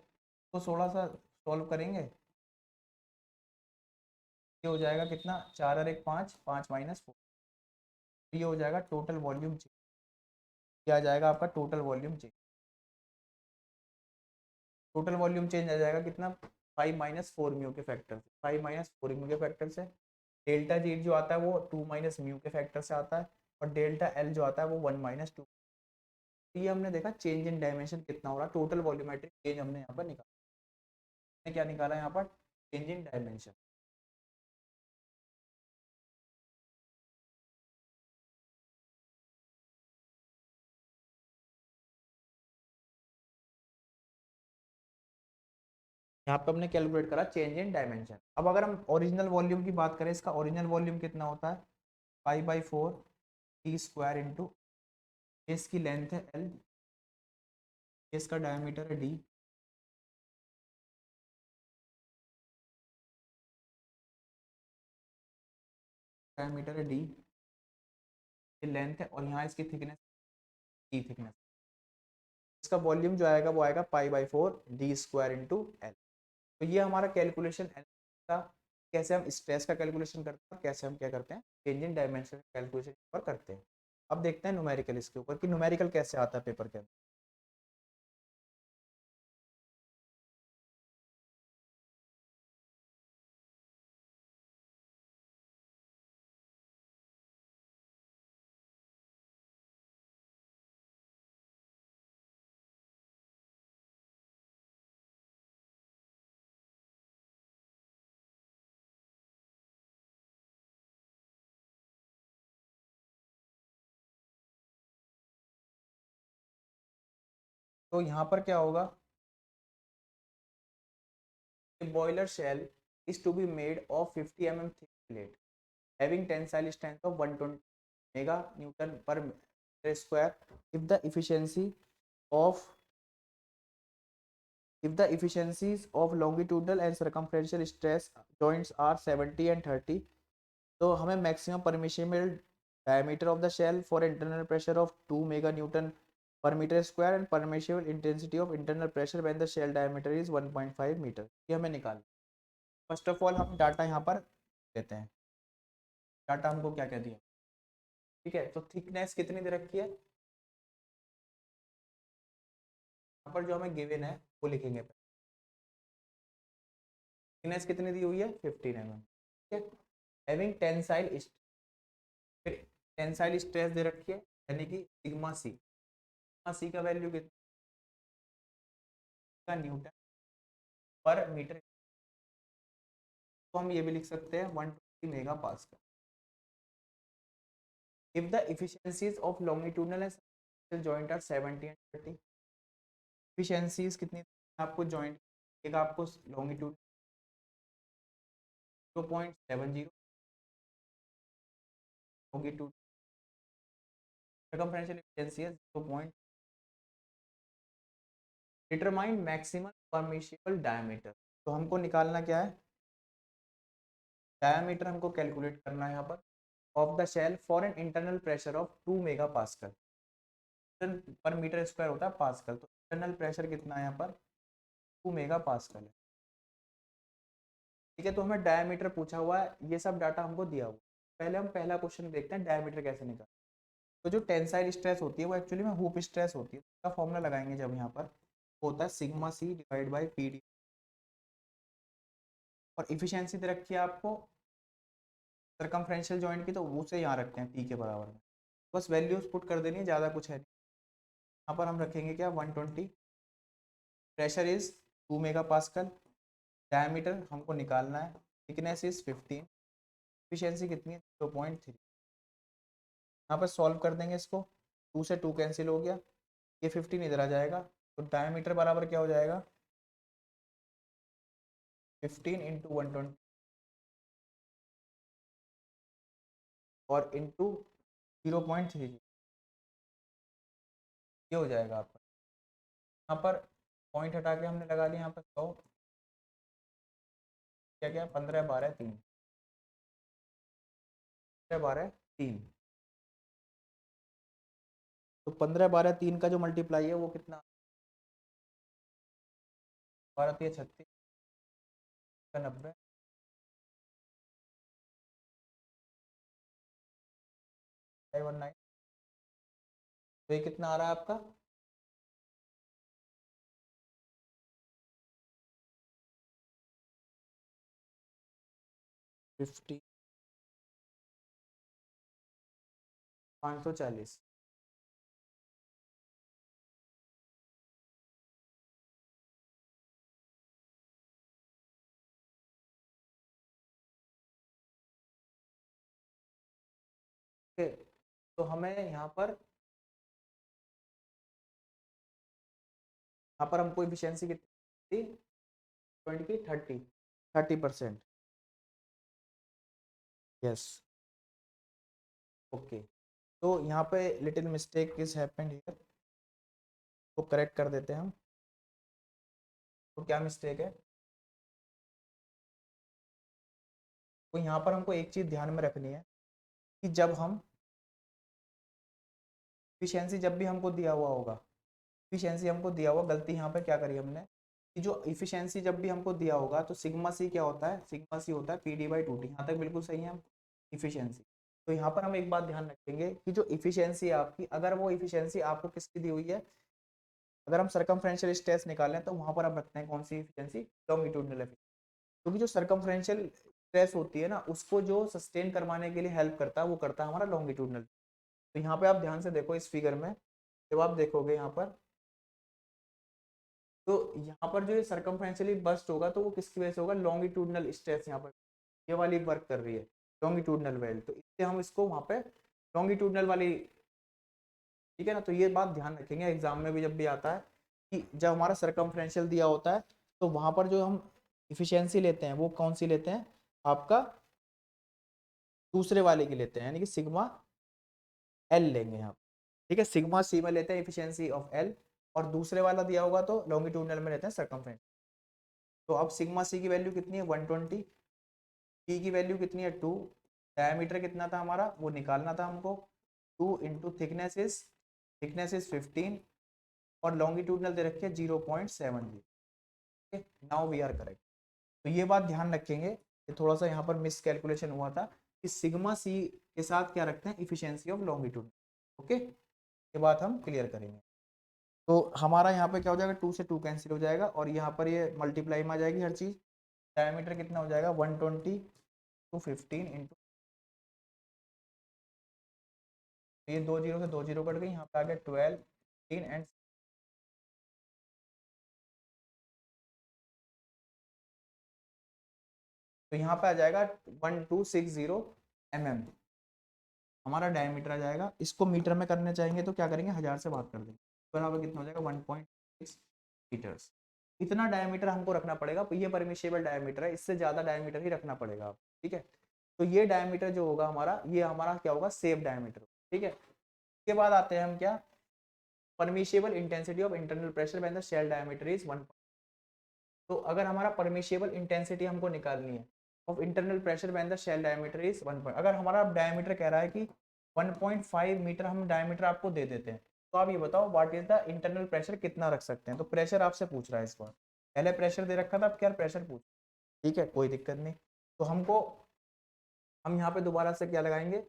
तो थोड़ा सा सॉल्व करेंगे, ये हो जाएगा कितना, 4 और 1 5, 5 - 4। ये हो जाएगा टोटल वॉल्यूम चेंज, क्या आ जाएगा आपका total volume change. Total volume change आ जाएगा कितना, 5 - 4 म्यू के फैक्टर से, 5 - 4 म्यू के फैक्टर से। डेल्टा जी जो आता है वो 2 - म्यू के फैक्टर से आता है, और डेल्टा एल जो आता है वो 1 - 2। ये हमने देखा चेंज इन डायमेंशन कितना हो रहा है, टोटल वॉल्यूमेट्रिक चेंज हमने यहाँ पर निकाला। क्या निकाला यहाँ पर, चेंज इन डायमेंशन। यहाँ पे हमने कैलकुलेट करा चेंज इन डायमेंशन। अब अगर हम ओरिजिनल वॉल्यूम की बात करें, इसका ओरिजिनल वॉल्यूम कितना होता है, 5/4 T² इंटू, इसकी लेंथ है L, इसका डायमीटर है D, डायमीटर है D, ये लेंथ है, और यहाँ इसकी थिकनेस E थिकनेस। इसका वॉल्यूम जो आएगा वो आएगा π/4 D² इंटू L। तो ये हमारा कैलकुलेशन का, कैसे हम स्ट्रेस का कैलकुलेशन करते हैं और कैसे हम क्या करते हैं, चेंज इन डायमेंशन कैलकुलेशन पर करते हैं। अब देखते हैं न्यूमेरिकल इसके ऊपर कि न्यूमेरिकल कैसे आता है पेपर के अंदर। तो यहाँ पर क्या होगा, boiler shell is to be made of 50 mm thick plate having tensile strength of 120 mega Newton per meter square if the efficiency of if the efficiencies of longitudinal and circumferential stress joints are 70 and 30, तो हमें maximum permissible diameter of the shell for internal pressure of 2 mega Newton per meter square and permissible intensity of internal pressure when the shell diameter is 1.5 metre, ये हमें निकाल। First of all हम data यहाँ पर देते हैं, data हमको क्या क्या दिया, ठीक है। तो थिकनेस कितनी दे रखी है, यहाँ पर जो हमें गिवन है वो लिखेंगे। थिकनेस कितनी दी हुई है, 15 mm, ठीक है। हैविंग टेंसाइल, फिर टेंसाइल स्ट्रेस दे रखी है, यानी कि सिग्मा सी, सिग्मा सी का वैल्यू कितना, न्यूटन पर मीटर। तो हम ये भी लिख सकते हैं 120 mega pascal. If the efficiencies of longitudinal and joint are 70 and 30, efficiencies कितनी आपको जॉइंट, एक आपको लॉन्गिट्यूड 0.70, लॉन्गिट्यूड circumferential efficiency है 0. डिटरमाइन मैक्सिमम परमिशिबल डायमीटर, तो हमको निकालना क्या है, डायामीटर हमको कैलकुलेट करना है यहाँ पर of the shell for an internal pressure of 2 mega pascal per metre square होता है पास्कल। तो इंटरनल प्रेशर कितना है यहाँ पर 2 मेगा पास्कल है। ठीक है, तो हमें डायमीटर पूछा हुआ है, ये सब डाटा हमको दिया हुआ है। पहले हम पहला क्वेश्चन देखते हैं डायमीटर कैसे निकाल। तो जो टेंसाइल स्ट्रेस होती है वो एक्चुअली में हुप स्ट्रेस होती है, उसका फॉर्मूला लगाएंगे जब यहाँ पर होता है sigma C divide by P D. और इफिशियंसी दे रखी है आपको सरकमफ्रेंशियल जॉइंट की, तो उसे यहाँ रखते हैं टी के बराबर में। बस वैल्यूज पुट कर देनी है, ज़्यादा कुछ है नहीं। यहाँ पर हम रखेंगे क्या 120, pressure is 2 mega pascal, diameter हमको निकालना है, थिकनेस इज 15, एफिशिएंसी कितनी है 0.3। यहाँ पर सॉल्व कर देंगे इसको, 2 से 2 कैंसिल हो गया, ये 15 इधर आ जाएगा, तो डायमीटर बराबर क्या हो जाएगा 15 इंटू 120 और इंटू 0.3, ये हो जाएगा आपका। यहाँ पर पॉइंट हटा के हमने लगा लिया यहाँ पर 100, क्या क्या 15 12 3, 15 12 3, तो 15 12 3 का जो मल्टीप्लाई है वो कितना 12 3 36 का 90, 519, तो ये कितना आ रहा है आपका 50 540। तो हमें यहाँ पर हमको इफिशियंसी कितनी 20 30%। Yes, okay. तो यहाँ पे little mistake is happened here, तो करेक्ट कर देते हैं हम। तो क्या मिस्टेक है, तो यहाँ पर हमको एक चीज़ ध्यान में रखनी है कि जब हम इफिशियंसी जब भी हमको दिया हुआ होगा, इफिशियंसी हमको दिया हुआ, गलती यहाँ पे क्या करी हमने कि जो इफिशियंसी जब भी हमको दिया होगा तो सिग्मा सी क्या होता है, सिग्मा सी होता है पी डी बाई 2 टी। यहाँ तक बिल्कुल सही है हम इफिशियंसी। तो यहाँ पर हम एक बात ध्यान रखेंगे कि जो इफिशियंसी है आपकी, अगर वो इफिशियंसी आपको किसकी दी हुई है, अगर हम सरकमफ्रेंशियल स्ट्रेस निकालें तो वहाँ पर हम रखते हैं कौन सी इफिशियंसी, लॉन्गिट्यूडनल एफिशिएंसी। क्योंकि जो सरकमफ्रेंशियल स्ट्रेस होती है ना, उसको जो सस्टेन करवाने के लिए हेल्प करता है वो करता है हमारा लॉन्गिट्यूडनल। तो यहाँ पे आप ध्यान से देखो इस फिगर में, जब आप देखोगे यहाँ पर, तो यहाँ पर जो सरकमफ्रेंशियली बस्ट होगा तो वो किसकी वजह से होगा, लॉन्गिट्यूडनल स्ट्रेस यहाँ पर ये वाली वर्क कर रही है, लॉन्गिट्यूडनल वेल, तो इससे हम इसको वहाँ पे लॉन्गिट्यूडनल वाली। ठीक है ना, तो ये बात ध्यान रखेंगे एग्जाम में भी जब भी आता है कि जब हमारा सरकमफ्रेंशियल दिया होता है तो वहाँ पर जो हम इफिशियंसी लेते हैं वो कौन सी लेते हैं, आपका दूसरे वाले की लेते हैं, यानी कि सिग्मा एल लेंगे यहाँ। ठीक है, सिग्मा सी में लेते हैं इफिशियंसी ऑफ एल, और दूसरे वाला दिया होगा तो लॉन्गिट्यूडनल में लेते हैं सरकमफ्रेंस। तो अब सिग्मा सी की वैल्यू कितनी है 120, पी की वैल्यू कितनी है 2, डायमीटर कितना था हमारा वो निकालना था हमको, 2 इंटू थिकनेस इज 15 और लॉन्गिट्यूडनल दे रखे 0.70। Now we are correct. तो ये बात ध्यान रखेंगे कि थोड़ा सा यहाँ पर मिस कैलकुलेशन हुआ था कि सिग्मा सी के साथ क्या रखते हैं, इफिशियंसी ऑफ लॉन्गिट्यूड। ओके, ये बात हम क्लियर करेंगे। तो हमारा यहाँ पे क्या हो जाएगा 2 से 2 कैंसिल हो जाएगा और यहाँ पर ये मल्टीप्लाई में आ जाएगी हर चीज़। डायमीटर कितना हो जाएगा 120 टू 15 इंटू, ये 2 जीरो से 2 जीरो कट गई, यहाँ पे आ गया 12 15 एंड, तो यहाँ पे आ जाएगा 1260 mm हमारा डायमीटर आ जाएगा। इसको मीटर में करने चाहेंगे तो क्या करेंगे, 1000 से भाग कर देंगे, बराबर कितना हो जाएगा 1.6 मीटर्स। इतना डायमीटर हमको रखना पड़ेगा, ये परमिशिबल डायमीटर है, इससे ज़्यादा डायमीटर ही रखना पड़ेगा आप। ठीक है, तो ये डायमीटर जो होगा हमारा, ये हमारा क्या होगा सेफ डायमीटर। ठीक है, इसके बाद आते हैं हम क्या, permissible intensity of internal pressure when the shell diameter is 1। तो अगर हमारा परमिशिएबल इंटेंसिटी हमको निकालनी है of internal pressure when the shell diameter is 1 point, अगर हमारा डायमीटर कह रहा है कि 1.5 मीटर हम डायमीटर आपको दे देते हैं, तो आप ये बताओ what is the internal pressure कितना रख सकते हैं। तो प्रेशर आपसे पूछ रहा है इस बार, पहले प्रेशर दे रखा था, अब क्या प्रेशर पूछ, ठीक है कोई दिक्कत नहीं। तो हमको हम यहाँ पे दोबारा से क्या लगाएंगे,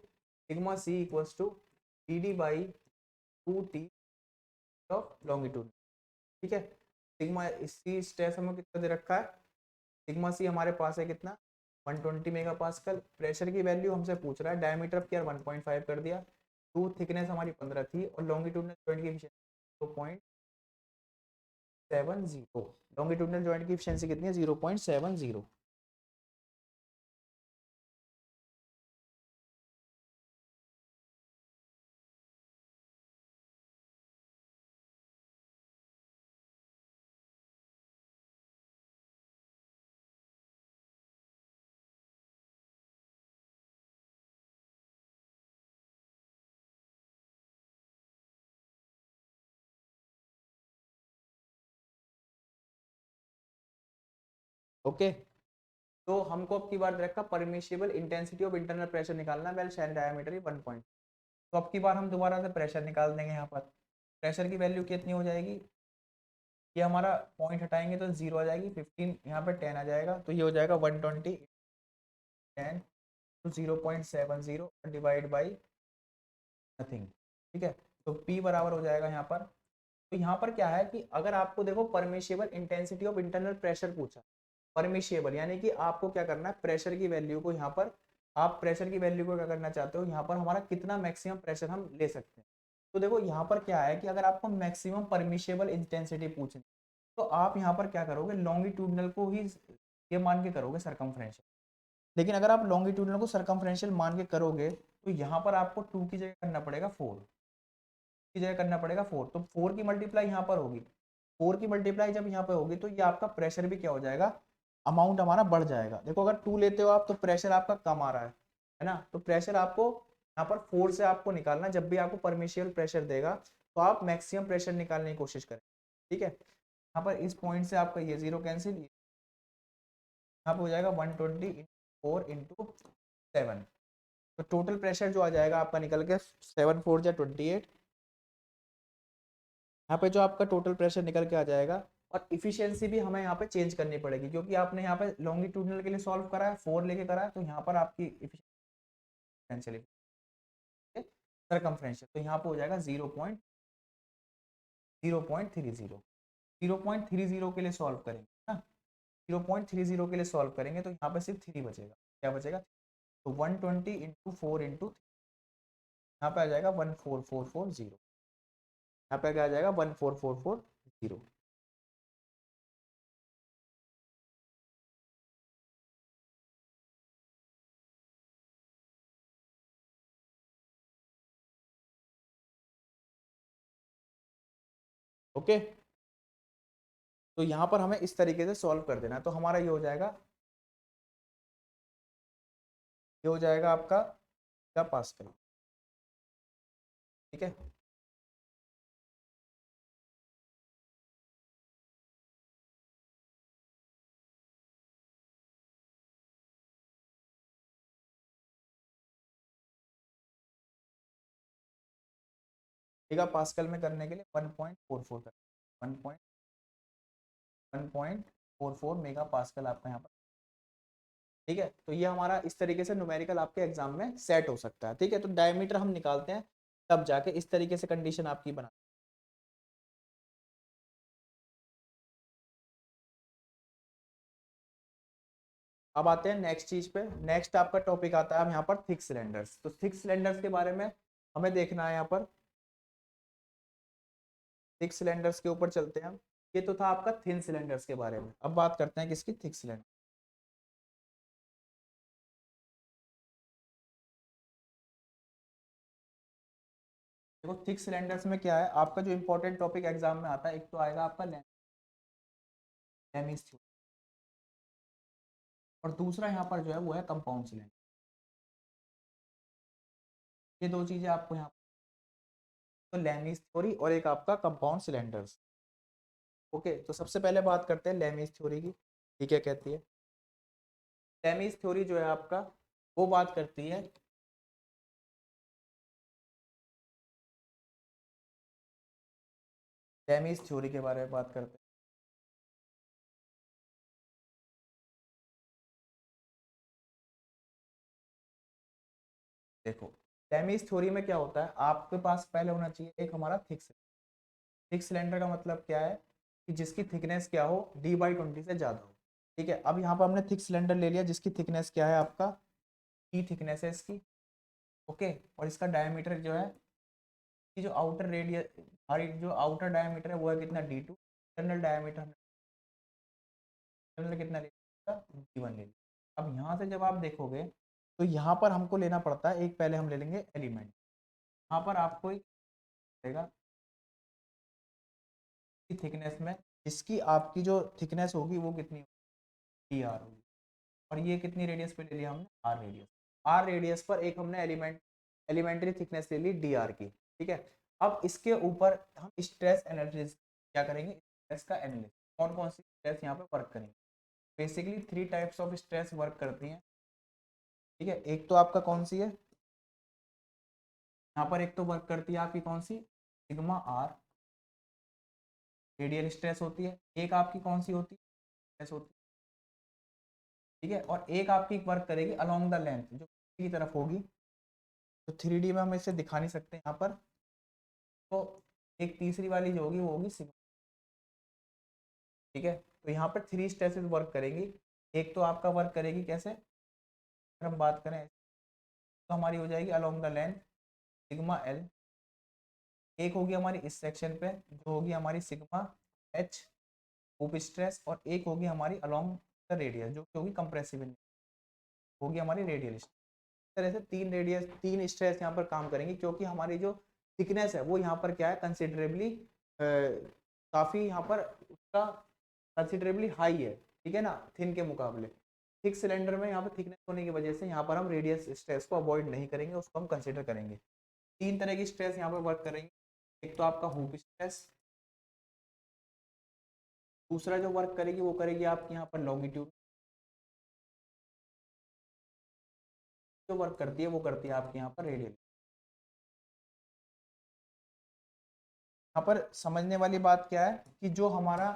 sigma c equals to d d by 2t of longitude, ठीक है। सिग्मा सी स्ट्रेस हमें कितना दे रखा है, सिग्मा सी हमारे पास है कितना 120 मेगा पास्कल, प्रेशर की वैल्यू हमसे पूछ रहा है, डायमीटर क्या 1.5 कर दिया, टू थिकनेस हमारी 15 थी और लॉन्गिट्यूडनल जॉइंट की एफिशिएंसी 0.70, लॉन्गिट्यूडनल जॉइंट की एफिशिएंसी कितनी है 0.70। ओके, तो हमको अब की बार रखा permissible intensity of internal pressure निकालना, वेल शेल डायमीटर 1 पॉइंट। तो अब की बार हम दोबारा से प्रेशर निकाल देंगे, यहाँ पर प्रेशर की वैल्यू कितनी हो जाएगी, ये हमारा पॉइंट हटाएंगे तो 0 आ जाएगी, 15 यहाँ पर 10 आ जाएगा, तो ये हो जाएगा 120 10 to 0.70 डिवाइड बाई नथिंग, ठीक है। तो P बराबर हो जाएगा यहाँ पर, तो यहाँ पर क्या है कि अगर आपको देखो permissible intensity of internal pressure पूछा, परमिशिबल यानी कि आपको क्या करना है, प्रेशर की वैल्यू को यहाँ पर, आप प्रेशर की वैल्यू को क्या करना चाहते हो, यहाँ पर हमारा कितना मैक्सिमम प्रेशर हम ले सकते हैं। तो देखो यहाँ पर क्या है कि अगर आपको मैक्सिमम परमिशिबल इंटेंसिटी पूछनी, तो आप यहाँ पर क्या करोगे, लॉन्गिट्यूडनल को ही ये मान के करोगे सरकमफ्रेंशियल। लेकिन अगर आप लॉन्गिट्यूडनल को सरकमफ्रेंशियल मान के करोगे, तो यहाँ पर आपको 2 की जगह करना पड़ेगा 4 की जगह करना पड़ेगा 4, तो 4 की मल्टीप्लाई यहाँ पर होगी, 4 की मल्टीप्लाई जब यहाँ पे होगी तो ये आपका प्रेशर भी क्या हो जाएगा, अमाउंट हमारा बढ़ जाएगा। देखो अगर 2 लेते हो आप तो प्रेशर आपका कम आ रहा है ना, तो प्रेशर आपको यहाँ पर 4 से आपको निकालना, जब भी आपको परमिशियल प्रेशर देगा तो आप मैक्सिमम प्रेशर निकालने की कोशिश करें, ठीक है। यहाँ पर इस पॉइंट से आपका ये 0 कैंसिल, यहाँ पे हो जाएगा 120 4 इंटू 7, तो टोटल प्रेशर जो आ जाएगा आपका निकल के 7 4 जा 28, यहाँ पे जो आपका टोटल प्रेशर निकल के आ जाएगा। और इफिशियंसी भी हमें यहाँ पे चेंज करनी पड़ेगी, क्योंकि आपने यहाँ पे लॉन्गिट्यूडनल के लिए सॉल्व करा है, 4 लेके करा है, तो यहाँ पर आपकी इफिशियंसी सरकमफ्रेंशियल, तो यहाँ पे हो जाएगा 0.30, 0.30 के लिए सॉल्व करेंगे ना, 0.30 के लिए सॉल्व करेंगे तो यहाँ पे सिर्फ 3 बचेगा, क्या बचेगा, तो 120 इंटू 4 इंटू, यहाँ पे आ जाएगा 14440, यहाँ पे क्या आ जाएगा 14440। ओके, तो यहाँ पर हमें इस तरीके से सॉल्व कर देना है, तो हमारा ये हो जाएगा, ये हो जाएगा आपका क्या पास्कल, ठीक है। मेगा पास्कल में करने के लिए 1.44 कर, 1.44 मेगा पास्कल आपका यहाँ पर, ठीक है। तो ये हमारा इस तरीके से न्यूमेरिकल आपके एग्जाम में सेट हो सकता है, ठीक है। तो डायमीटर हम निकालते हैं तब जाके इस तरीके से कंडीशन आपकी बना। अब आते हैं नेक्स्ट चीज पे, नेक्स्ट आपका टॉपिक आता है यहाँ पर थिक सिलेंडर्स। तो थिक सिलेंडर्स के बारे में हमें देखना है, यहाँ पर थिक सिलेंडर्स के ऊपर चलते हैं हम। ये तो था आपका थिन सिलेंडर्स के बारे में, अब बात करते हैं किसकी, थिक सिलेंडर। देखो थिक सिलेंडर्स में क्या है, आपका जो इंपॉर्टेंट टॉपिक एग्जाम में आता है, एक तो आएगा आपका लैमिस थ्योरम, और दूसरा यहाँ पर जो है वो है कंपाउंड सिलेंडर। ये दो चीजें आपको यहाँ, तो लैमिस थ्योरी और एक आपका कंपाउंड सिलेंडर्स, ओके, तो सबसे पहले बात करते हैं लेमीज थ्योरी की। ये क्या कहती है? लेमीज थ्योरी जो है आपका, वो बात करती है लेमीज थ्योरी के बारे में बात करते हैं। देखो, लेमीज थ्योरी में क्या होता है, आपके पास पहले होना चाहिए एक हमारा थिक सिलेंडर का मतलब क्या है कि जिसकी थिकनेस क्या हो, d/20 से ज़्यादा हो। ठीक है, अब यहाँ पर हमने थिक सिलेंडर ले लिया जिसकी थिकनेस क्या है आपका, ई थिकनेस है इसकी। ओके, और इसका डायमीटर जो है, कि जो आउटर रेडियस, हमारी जो आउटर डायमीटर है वो है कितना, d2। इंटरनल डायमीटर हमने इंटरनल कितना ले लिया, d1 ले लिया। अब यहाँ से जब आप देखोगे तो यहाँ पर हमको लेना पड़ता है, एक पहले हम ले लेंगे एलिमेंट। यहाँ पर आपको एक देगा थिकनेस में, इसकी आपकी जो थिकनेस होगी वो कितनी होगी, dr होगी। और ये कितनी रेडियस पे ले लिया हमने, आर रेडियस। आर रेडियस पर एक हमने एलिमेंट्री थिकनेस ले ली dr की। ठीक है, अब इसके ऊपर हम स्ट्रेस एनालिसिस क्या करेंगे, स्ट्रेस का एनालिसिस, कौन कौन सी स्ट्रेस यहाँ पे वर्क करेंगे। Basically 3 types of stress work करती हैं। ठीक है, एक तो आपका कौन सी है, यहाँ पर एक तो वर्क करती है आपकी कौन सी, सिग्मा आर, रेडियल स्ट्रेस होती है। एक आपकी कौन सी होती है, स्ट्रेस होती है। ठीक है, और एक आपकी वर्क करेगी अलोंग द लेंथ, जो की तरफ होगी। तो 3D में हम इसे दिखा नहीं सकते यहाँ पर। तो एक तीसरी वाली जो होगी वो होगी सिग्मा। ठीक है, तो यहाँ पर 3 स्ट्रेसेस वर्क करेंगी। एक तो आपका वर्क करेगी कैसे, अगर हम बात करें तो हमारी हो जाएगी along the length sigma L. एक होगी हमारी इस सेक्शन पे जो होगी हमारी सिग्मा एच हुप स्ट्रेस, और एक होगी हमारी अलोंग द रेडियस जो होगी कंप्रेसिव होगी हमारी रेडियल स्ट्रेस। इस तरह से 3 स्ट्रेस यहाँ पर काम करेंगी, क्योंकि हमारी जो थिकनेस है वो यहाँ पर क्या है, कंसिडरेबली काफ़ी यहाँ पर उसका कंसिडरेबली हाई है। ठीक है ना, थिन के मुकाबले। थिक सिलेंडर में यहाँ पर थिकनेस होने की वजह से यहाँ पर हम रेडियस स्ट्रेस को अवॉइड नहीं करेंगे, उसको हम कंसिडर करेंगे। 3 तरह की स्ट्रेस यहाँ पर वर्क करेंगे। एक तो आपका हुप स्ट्रेस, दूसरा जो वर्क करेगी वो करेगी आपकी यहाँ पर लॉन्गिट्यूड, जो वर्क करती है वो करती है आपके यहाँ पर रेडियल। यहाँ पर समझने वाली बात क्या है कि जो हमारा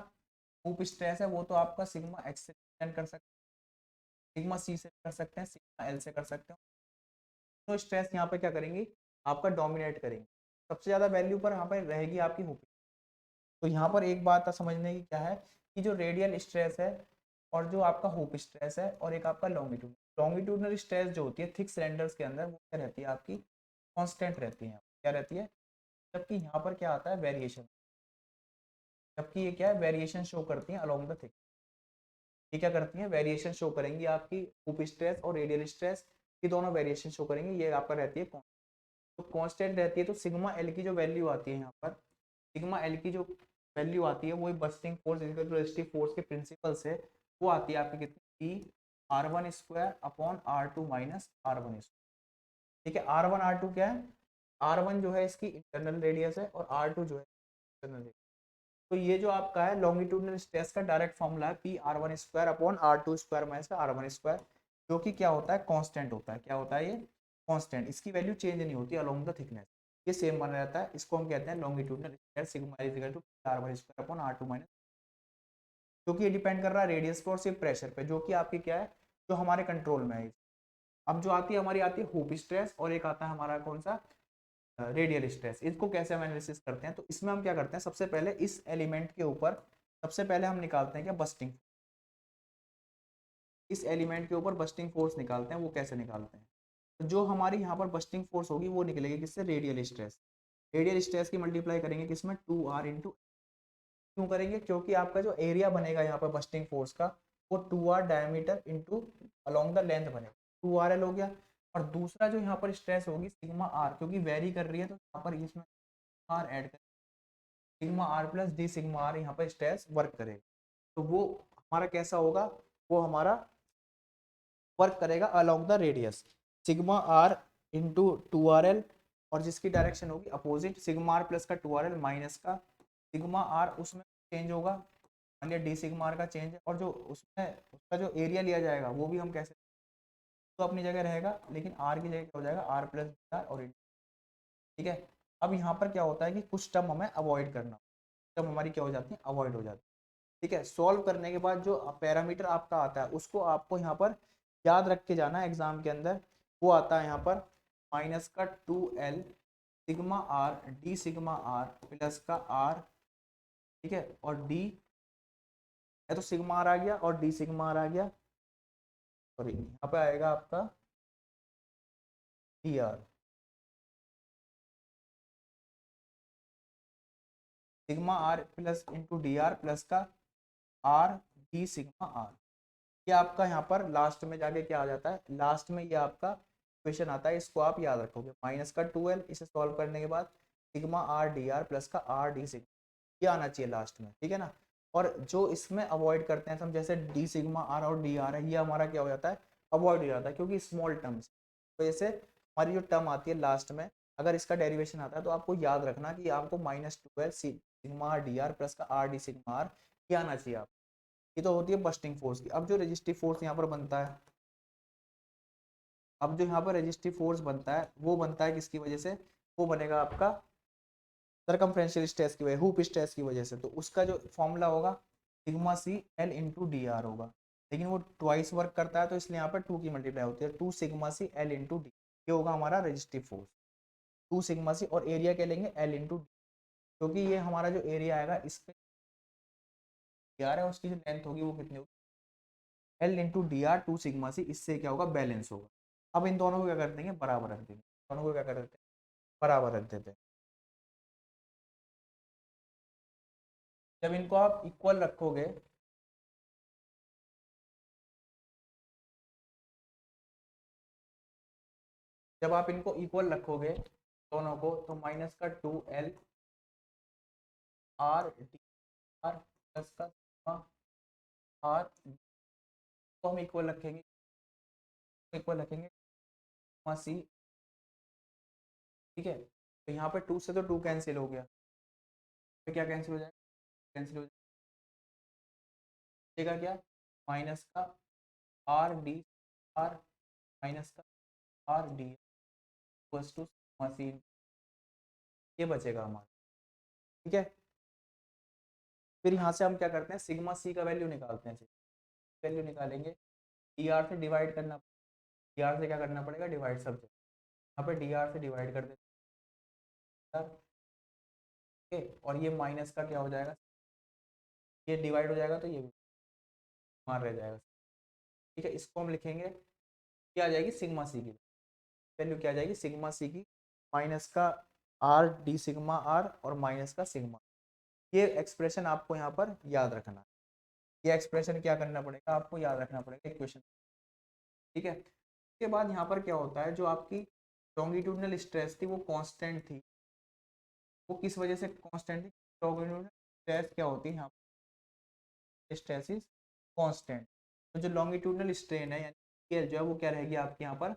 हुप स्ट्रेस है वो तो आपका सिग्मा एक्स से कर सकते हैं, सिग्मा सी से कर सकते हैं, सिग्मा एल से कर सकते हैं। तो स्ट्रेस यहाँ पे क्या करेंगी, आपका डोमिनेट करेंगे। सबसे ज़्यादा वैल्यू पर यहाँ पर रहेगी आपकी हुप। तो यहाँ पर एक बात समझने की क्या है कि जो रेडियल स्ट्रेस है और जो आपका हुप स्ट्रेस है और एक आपका लॉन्गिट्यूडनल स्ट्रेस जो होती है थिक सिलेंडर्स के अंदर, वो क्या रहती है आपकी, कांस्टेंट रहती है। क्या रहती है, जबकि यहाँ पर क्या आता है, वेरिएशन। जबकि ये क्या है, वेरिएशन शो करती है अलोंग द थिक। ये क्या करती हैं, वेरिएशन शो करेंगी आपकी हुप स्ट्रेस और रेडियल स्ट्रेस, ये दोनों वेरिएशन शो करेंगी। ये आपका रहती है तो कांस्टेंट रहती है। तो सिग्मा एल की जो वैल्यू आती है यहाँ पर, सिग्मा एल की जो वैल्यू आती है वो बस्टिंग फोर्स रेजिस्टिव फोर्स के प्रिंसिपल से वो आती है आपकी कितनी, P r1² upon r2 minus r1²। ठीक है, r1 r2 क्या है, r1 जो है इसकी इंटरनल रेडियस है और r2 जो है एक्सटर्नल रेडियस। तो ये जो आपका है लॉन्गिट्यूडनल स्ट्रेस का डायरेक्ट फॉर्मूला है P r1² upon r2² minus का r1², जो कि क्या होता है, कांस्टेंट होता है। क्या होता है ये, कांस्टेंट। इसकी वैल्यू चेंज नहीं होती अलोंग द थिकनेस, ये सेम बना रहता है। इसको हम कहते हैं longitudinal stress sigma is equal to r1² upon r2 minus, क्योंकि ये डिपेंड कर रहा है रेडियस पर और सिर्फ प्रेशर पे, जो कि आपकी क्या है, जो हमारे कंट्रोल में है। अब जो आती है हमारी आती है हुप स्ट्रेस, और एक आता है हमारा कौन सा, रेडियल स्ट्रेस। इसको कैसे हम एनालिसिस करते हैं, तो इसमें हम क्या करते हैं, सबसे पहले इस एलिमेंट के ऊपर सबसे पहले हम निकालते हैं क्या, बस्टिंग। इस एलिमेंट के ऊपर बस्टिंग फोर्स निकालते हैं। वो कैसे निकालते हैं, तो जो हमारी यहाँ पर बस्टिंग फोर्स होगी वो निकलेगी किससे, रेडियल स्ट्रेस। रेडियल स्ट्रेस की मल्टीप्लाई करेंगे किसमें, 2r इंटू। क्यों करेंगे, क्योंकि आपका जो एरिया बनेगा यहाँ पर बस्टिंग फोर्स का, वो 2r diameter into along the length बनेगा, 2rl हो गया। और दूसरा जो यहाँ पर स्ट्रेस होगी सिग्मा आर, क्योंकि वेरी कर रही है तो यहाँ पर इसमें आर ऐड करें, sigma r plus d sigma r यहाँ पर स्ट्रेस वर्क करेगा। तो वो हमारा कैसा होगा, वो हमारा वर्क करेगा along the radius, sigma r into 2rl, और जिसकी डायरेक्शन होगी अपोजिट, सिग्मा आर प्लस का 2rl माइनस का सिग्मा आर उसमें चेंज होगा, मान लिया डी सिग्मा आर का चेंज है, और जो उसमें उसका जो एरिया लिया जाएगा वो भी हम कैसे, तो अपनी जगह रहेगा, लेकिन आर की जगह क्या हो जाएगा, आर प्लस आर और ठीक है। अब यहाँ पर क्या होता है कि कुछ टर्म हमें अवॉइड करना, टर्म हमारी क्या हो जाती है, अवॉइड हो जाती है। ठीक है, सॉल्व करने के बाद जो पैरामीटर आपका आता है उसको आपको यहाँ पर याद रख के जाना है एग्जाम के अंदर। वो आता है यहाँ पर माइनस का 2L sigma r d sigma r plus का आर, ठीक है, और डी है तो सिग्मा आर आ गया और डी सिग्मा आर आ गया, सॉरी यहाँ पे आएगा आपका d r, sigma r plus into d r plus का आर डी सिग्मा आर। ये आपका यहाँ पर लास्ट में जाके क्या आ जाता है, लास्ट में ये आपका क्वेश्चन आता है, इसको आप याद रखोगे, माइनस का 2L, इसे सॉल्व करने के बाद sigma r d r plus का आर डी सिग्मा, ये आना चाहिए लास्ट में, ठीक है ना। और जो इसमें अवॉइड करते हैं हम, जैसे डी सिग्मा आर और डी आर है, ये हमारा क्या हो जाता है, अवॉइड हो जाता है, क्योंकि स्मॉल टर्म्स वजह से हमारी जो टर्म आती है लास्ट में, अगर इसका डेरिवेशन आता है तो आपको याद रखना कि आपको -2L sigma r d r plus का आर डी सिग्मा आर, ये आना चाहिए आप। ये तो होती है बस्टिंग फोर्स की। अब जो रजिस्टिव फोर्स यहाँ पर बनता है, अब जो यहाँ पर रजिस्टिव फोर्स बनता है वो बनता है किसकी वजह से, वो बनेगा आपका सरकमफ्रेंशियल स्ट्रेस की वजह, हुप स्ट्रेस की वजह से। तो उसका जो फॉर्मूला होगा sigma c l into d r होगा, लेकिन वो ट्वाइस वर्क करता है तो इसलिए यहाँ पर 2 की मल्टीप्लाई होती है, 2 sigma c l into d, ये होगा हमारा रजिस्टिव फोर्स, 2 सिग्मा सी, और एरिया क्या लेंगे, एल इंटू डी, क्योंकि ये हमारा जो एरिया आएगा इस पे आर है, उसकी जो लेंथ होगी वो कितनी होगी, l into d r 2 sigma c, इससे क्या होगा, बैलेंस होगा। अब इन दोनों को क्या कर देंगे, बराबर रख देंगे, दोनों को क्या कर देते हैं, बराबर रख देते हैं। जब इनको आप इक्वल रखोगे, जब आप इनको इक्वल रखोगे दोनों को, तो माइनस का 2L are d r plus का आर को हम इक्वल रखेंगे, इक्वल रखेंगे सी, ठीक है। तो यहाँ पे 2 से तो 2 कैंसिल हो गया, तो क्या कैंसिल हो जाएगा, कैंसिल हो जाएगा क्या, माइनस का आर डी आर माइनस का आर डी इक्वल्स टू सी, ये बचेगा हमारा, ठीक है। फिर यहाँ से हम क्या करते हैं, सिग्मा सी का वैल्यू निकालते हैं, वैल्यू निकालेंगे, डी आर से डिवाइड करना, डी आर से क्या करना पड़ेगा, डिवाइड सब जगह, यहाँ पे डी आर से डिवाइड कर देते हैं, ठीक है, और ये माइनस का क्या हो जाएगा, ये डिवाइड हो जाएगा तो ये मार रह जाएगा, ठीक है। इसको हम लिखेंगे, क्या आ जाएगी, सिग्मा सी की वैल्यू क्या आ जाएगी, सिग्मा सी की माइनस का आर डी सिग्मा आर और माइनस का सिग्मा, ये एक्सप्रेशन आपको यहाँ पर याद रखना है, ये एक्सप्रेशन क्या करना पड़ेगा, आपको याद रखना पड़ेगा इक्वेशन, ठीक है। उसके बाद यहाँ पर क्या होता है, जो आपकी लॉन्गिट्यूडनल स्ट्रेस थी वो कांस्टेंट थी, वो किस वजह से कांस्टेंट थी, लॉन्गिट्यूडनल स्ट्रेस क्या होती है यहाँ पर, स्ट्रेस इज कांस्टेंट, तो जो लॉन्गिट्यूडनल स्ट्रेन है यानी जो है वो क्या रहेगी आपके यहाँ पर,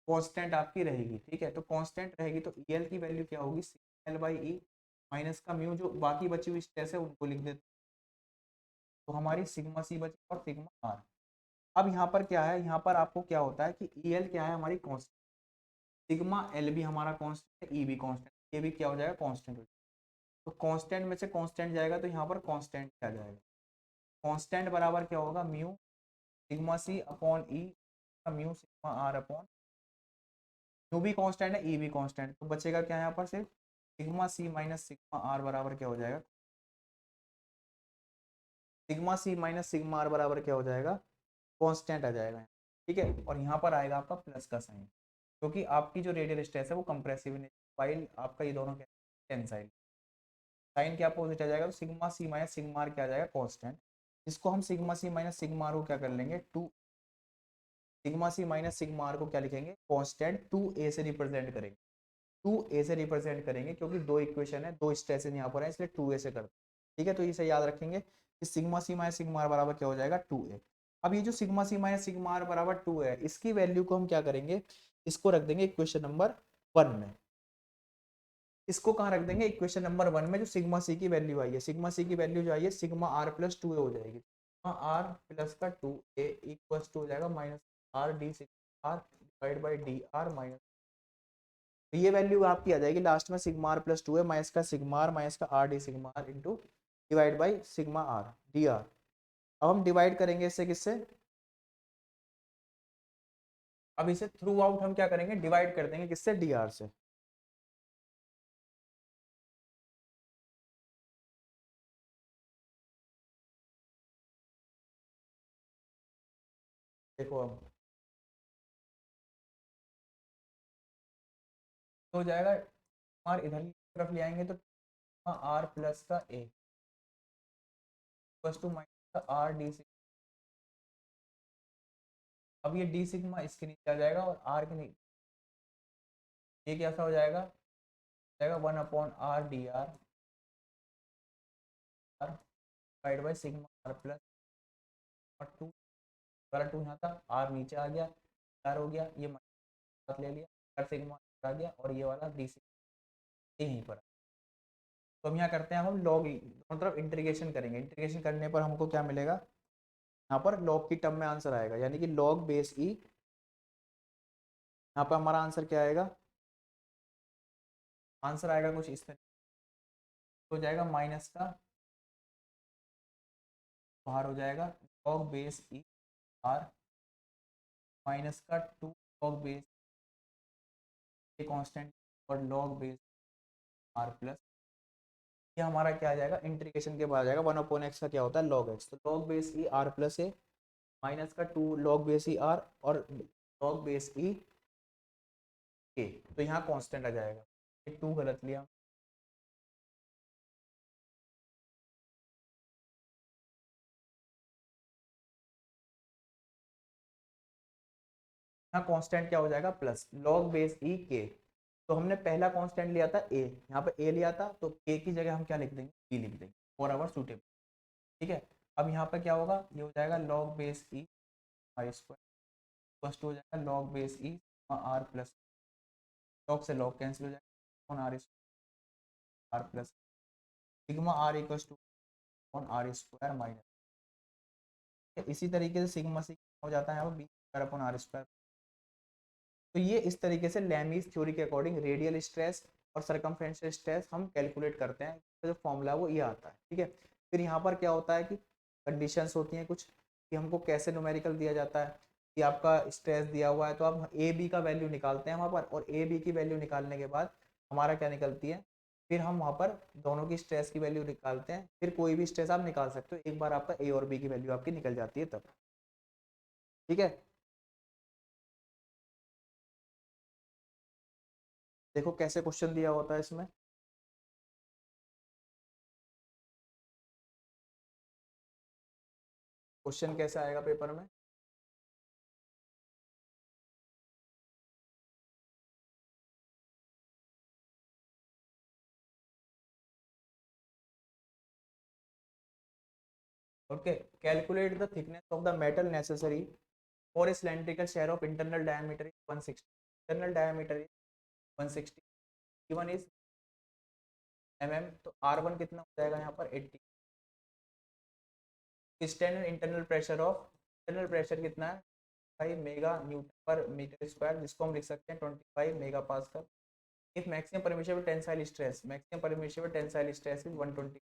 कांस्टेंट आपकी रहेगी, ठीक है। तो कांस्टेंट रहेगी तो EL की वैल्यू क्या होगी, L/E माइनस का म्यू, जो बाकी बची हुई स्ट्रेस है उनको लिख देते, तो हमारी सिग्मा सी बची और सिग्मा आर। अब यहाँ पर क्या है, यहाँ पर आपको क्या होता है कि EL क्या है, हमारी कांस्टेंट, सिग्मा एल भी हमारा कांस्टेंट है, ई भी कांस्टेंट, ये भी क्या हो जाएगा, कांस्टेंट हो जाएगा। तो कांस्टेंट में से कांस्टेंट जाएगा तो यहाँ पर कांस्टेंट क्या जाएगा, कांस्टेंट बराबर क्या होगा, mu sigma c upon e, mu sigma r upon, mu भी कांस्टेंट है, ई भी कांस्टेंट, तो बचेगा क्या यहाँ पर, सिर्फ सिग्मा सी माइनस सिग्मा आर बराबर क्या हो जाएगा, सिग्मा सी माइनस सिग्मा आर बराबर क्या हो जाएगा, कांस्टेंट आ जाएगा, ठीक है। और यहाँ पर आएगा आपका प्लस का साइन, क्योंकि आपकी जो रेडियल स्ट्रेस है वो कंप्रेसिव नेचर, फाइल आपका ये दोनों क्या टेंसाइल, साइन क्या अपोजिट आ जाएगा, तो सिग्मा सी माइनस सिग्मा आर क्या आ जाएगा, कांस्टेंट। इसको हम सिग्मा सी माइनस सिग्मा आर को क्या कर लेंगे, टू, सिग्मा सी माइनस सिग्मा आर को क्या लिखेंगे, कांस्टेंट 2a से रिप्रेजेंट करेंगे, 2a से रिप्रेजेंट करेंगे, क्योंकि दो इक्वेशन है, दो स्ट्रेसेस यहाँ पर है, इसलिए 2a से करते हैं, ठीक है। तो इसे याद रखेंगे कि सिग्मा सी माइनस सिग्मा आर बराबर क्या हो जाएगा, 2a। अब ये जो सिग्मा सी माइनस सिग्मा आर बराबर 2 है, इसकी वैल्यू को हम क्या करेंगे, इसको रख देंगे इक्वेशन नंबर 1 में, इसको कहाँ रख देंगे, इक्वेशन नंबर 1 में जो सिग्मा सी की वैल्यू आई है, सिग्मा सी की वैल्यू जो आई है सिग्मा आर प्लस 2 हो जाएगी, सिग्मा आर प्लस का 2 इक्वल्स टू हो जाएगा minus r d sigma r divide by d r minus, तो ये वैल्यू आपकी आ जाएगी लास्ट में, सिग्मा आर प्लस 2 है माइनस का सिग्मा आर माइनस का r d sigma r into divide by sigma r d r. अब हम डिवाइड करेंगे इससे किससे, अब इसे थ्रू आउट हम क्या करेंगे, डिवाइड कर देंगे किससे, डी आर से। देखो अब तो हो जाएगा, आर इधर की तरफ ले आएंगे तो आर प्लस का ए प्लस टू माइनस का आर डी सिग्मा, अब ये डी सिग्मा इसके नीचे आ जाएगा और आर के नीचे ये कैसा हो जाएगा 1/r dr divide by sigma r plus और 2 वाला 2 यहाँ था, आर नीचे आ गया, आर हो गया, ये माइनस ले लिया, आर सिग्मा आ गया और ये वाला डी सिग्मा यहीं पर। तो हम यहाँ करते हैं, हम लॉग दोनों तरफ इंटीग्रेशन करेंगे, इंटीग्रेशन करने पर हमको क्या मिलेगा, यहाँ पर लॉग की टर्म में आंसर आएगा, यानी कि लॉग बेस ई, यहाँ पर हमारा आंसर क्या आएगा, आंसर आएगा कुछ इस तरह हो जाएगा, माइनस का बाहर हो जाएगा log base E R minus का 2 लॉग बेस ए कांस्टेंट और लॉग बेस आर प्लस, ये हमारा क्या आ जाएगा, इंटीग्रेशन के बाद आ जाएगा 1/x का क्या होता है लॉग एक्स, तो log base E R plus A minus का 2 लॉग बेस ई आर और लॉग बेस ई के, तो यहाँ कांस्टेंट आ जाएगा, ये 2 गलत लिया, यहाँ कांस्टेंट क्या हो जाएगा प्लस लॉग बेस ई के, तो हमने पहला कांस्टेंट लिया था ए, यहाँ पे ए लिया था तो के की जगह हम क्या लिख देंगे, बी लिख देंगे फॉर आवर सुटेबल, ठीक है। अब यहाँ पे क्या होगा, ये हो जाएगा लॉग बेस ई आर स्क्वायर फर्स्ट हो जाएगा log base E R plus, log से लॉग कैंसिल हो जाएगा on r r plus sigma r equal to on r square minus, इसी तरीके से सिग्मा सी हो जाता है यहाँ पर b square upon r square. तो ये इस तरीके से लैमीज थ्योरी के अकॉर्डिंग रेडियल स्ट्रेस और सरकमफ्रेंशियल स्ट्रेस हम कैलकुलेट करते हैं, तो जो फॉर्मूला वो ये आता है, ठीक है। फिर यहाँ पर क्या होता है कि कंडीशंस होती हैं कुछ, कि हमको कैसे न्यूमेरिकल दिया जाता है, कि आपका स्ट्रेस दिया हुआ है तो आप ए बी का वैल्यू निकालते हैं वहाँ पर, और ए बी की वैल्यू निकालने के बाद हमारा क्या निकलती है, फिर हम वहाँ पर दोनों की स्ट्रेस की वैल्यू निकालते हैं, फिर कोई भी स्ट्रेस आप निकाल सकते हो, एक बार आपका ए और बी की वैल्यू आपकी निकल जाती है तब, ठीक है। देखो कैसे क्वेश्चन दिया होता है इसमें, क्वेश्चन कैसे आएगा पेपर में, okay, calculate the thickness of the metal necessary for a cylindrical share of internal diameter is 160, internal diameter is 160, given is तो R1 कितना हो जाएगा यहाँ पर 80, standard internal pressure of, internal pressure कितना है 5 मेगा न्यूटन पर मीटर स्क्वायर, जिसको हम लिख सकते हैं 25 mega pascal, if maximum permissible tensile stress, maximum permissible tensile stress is 120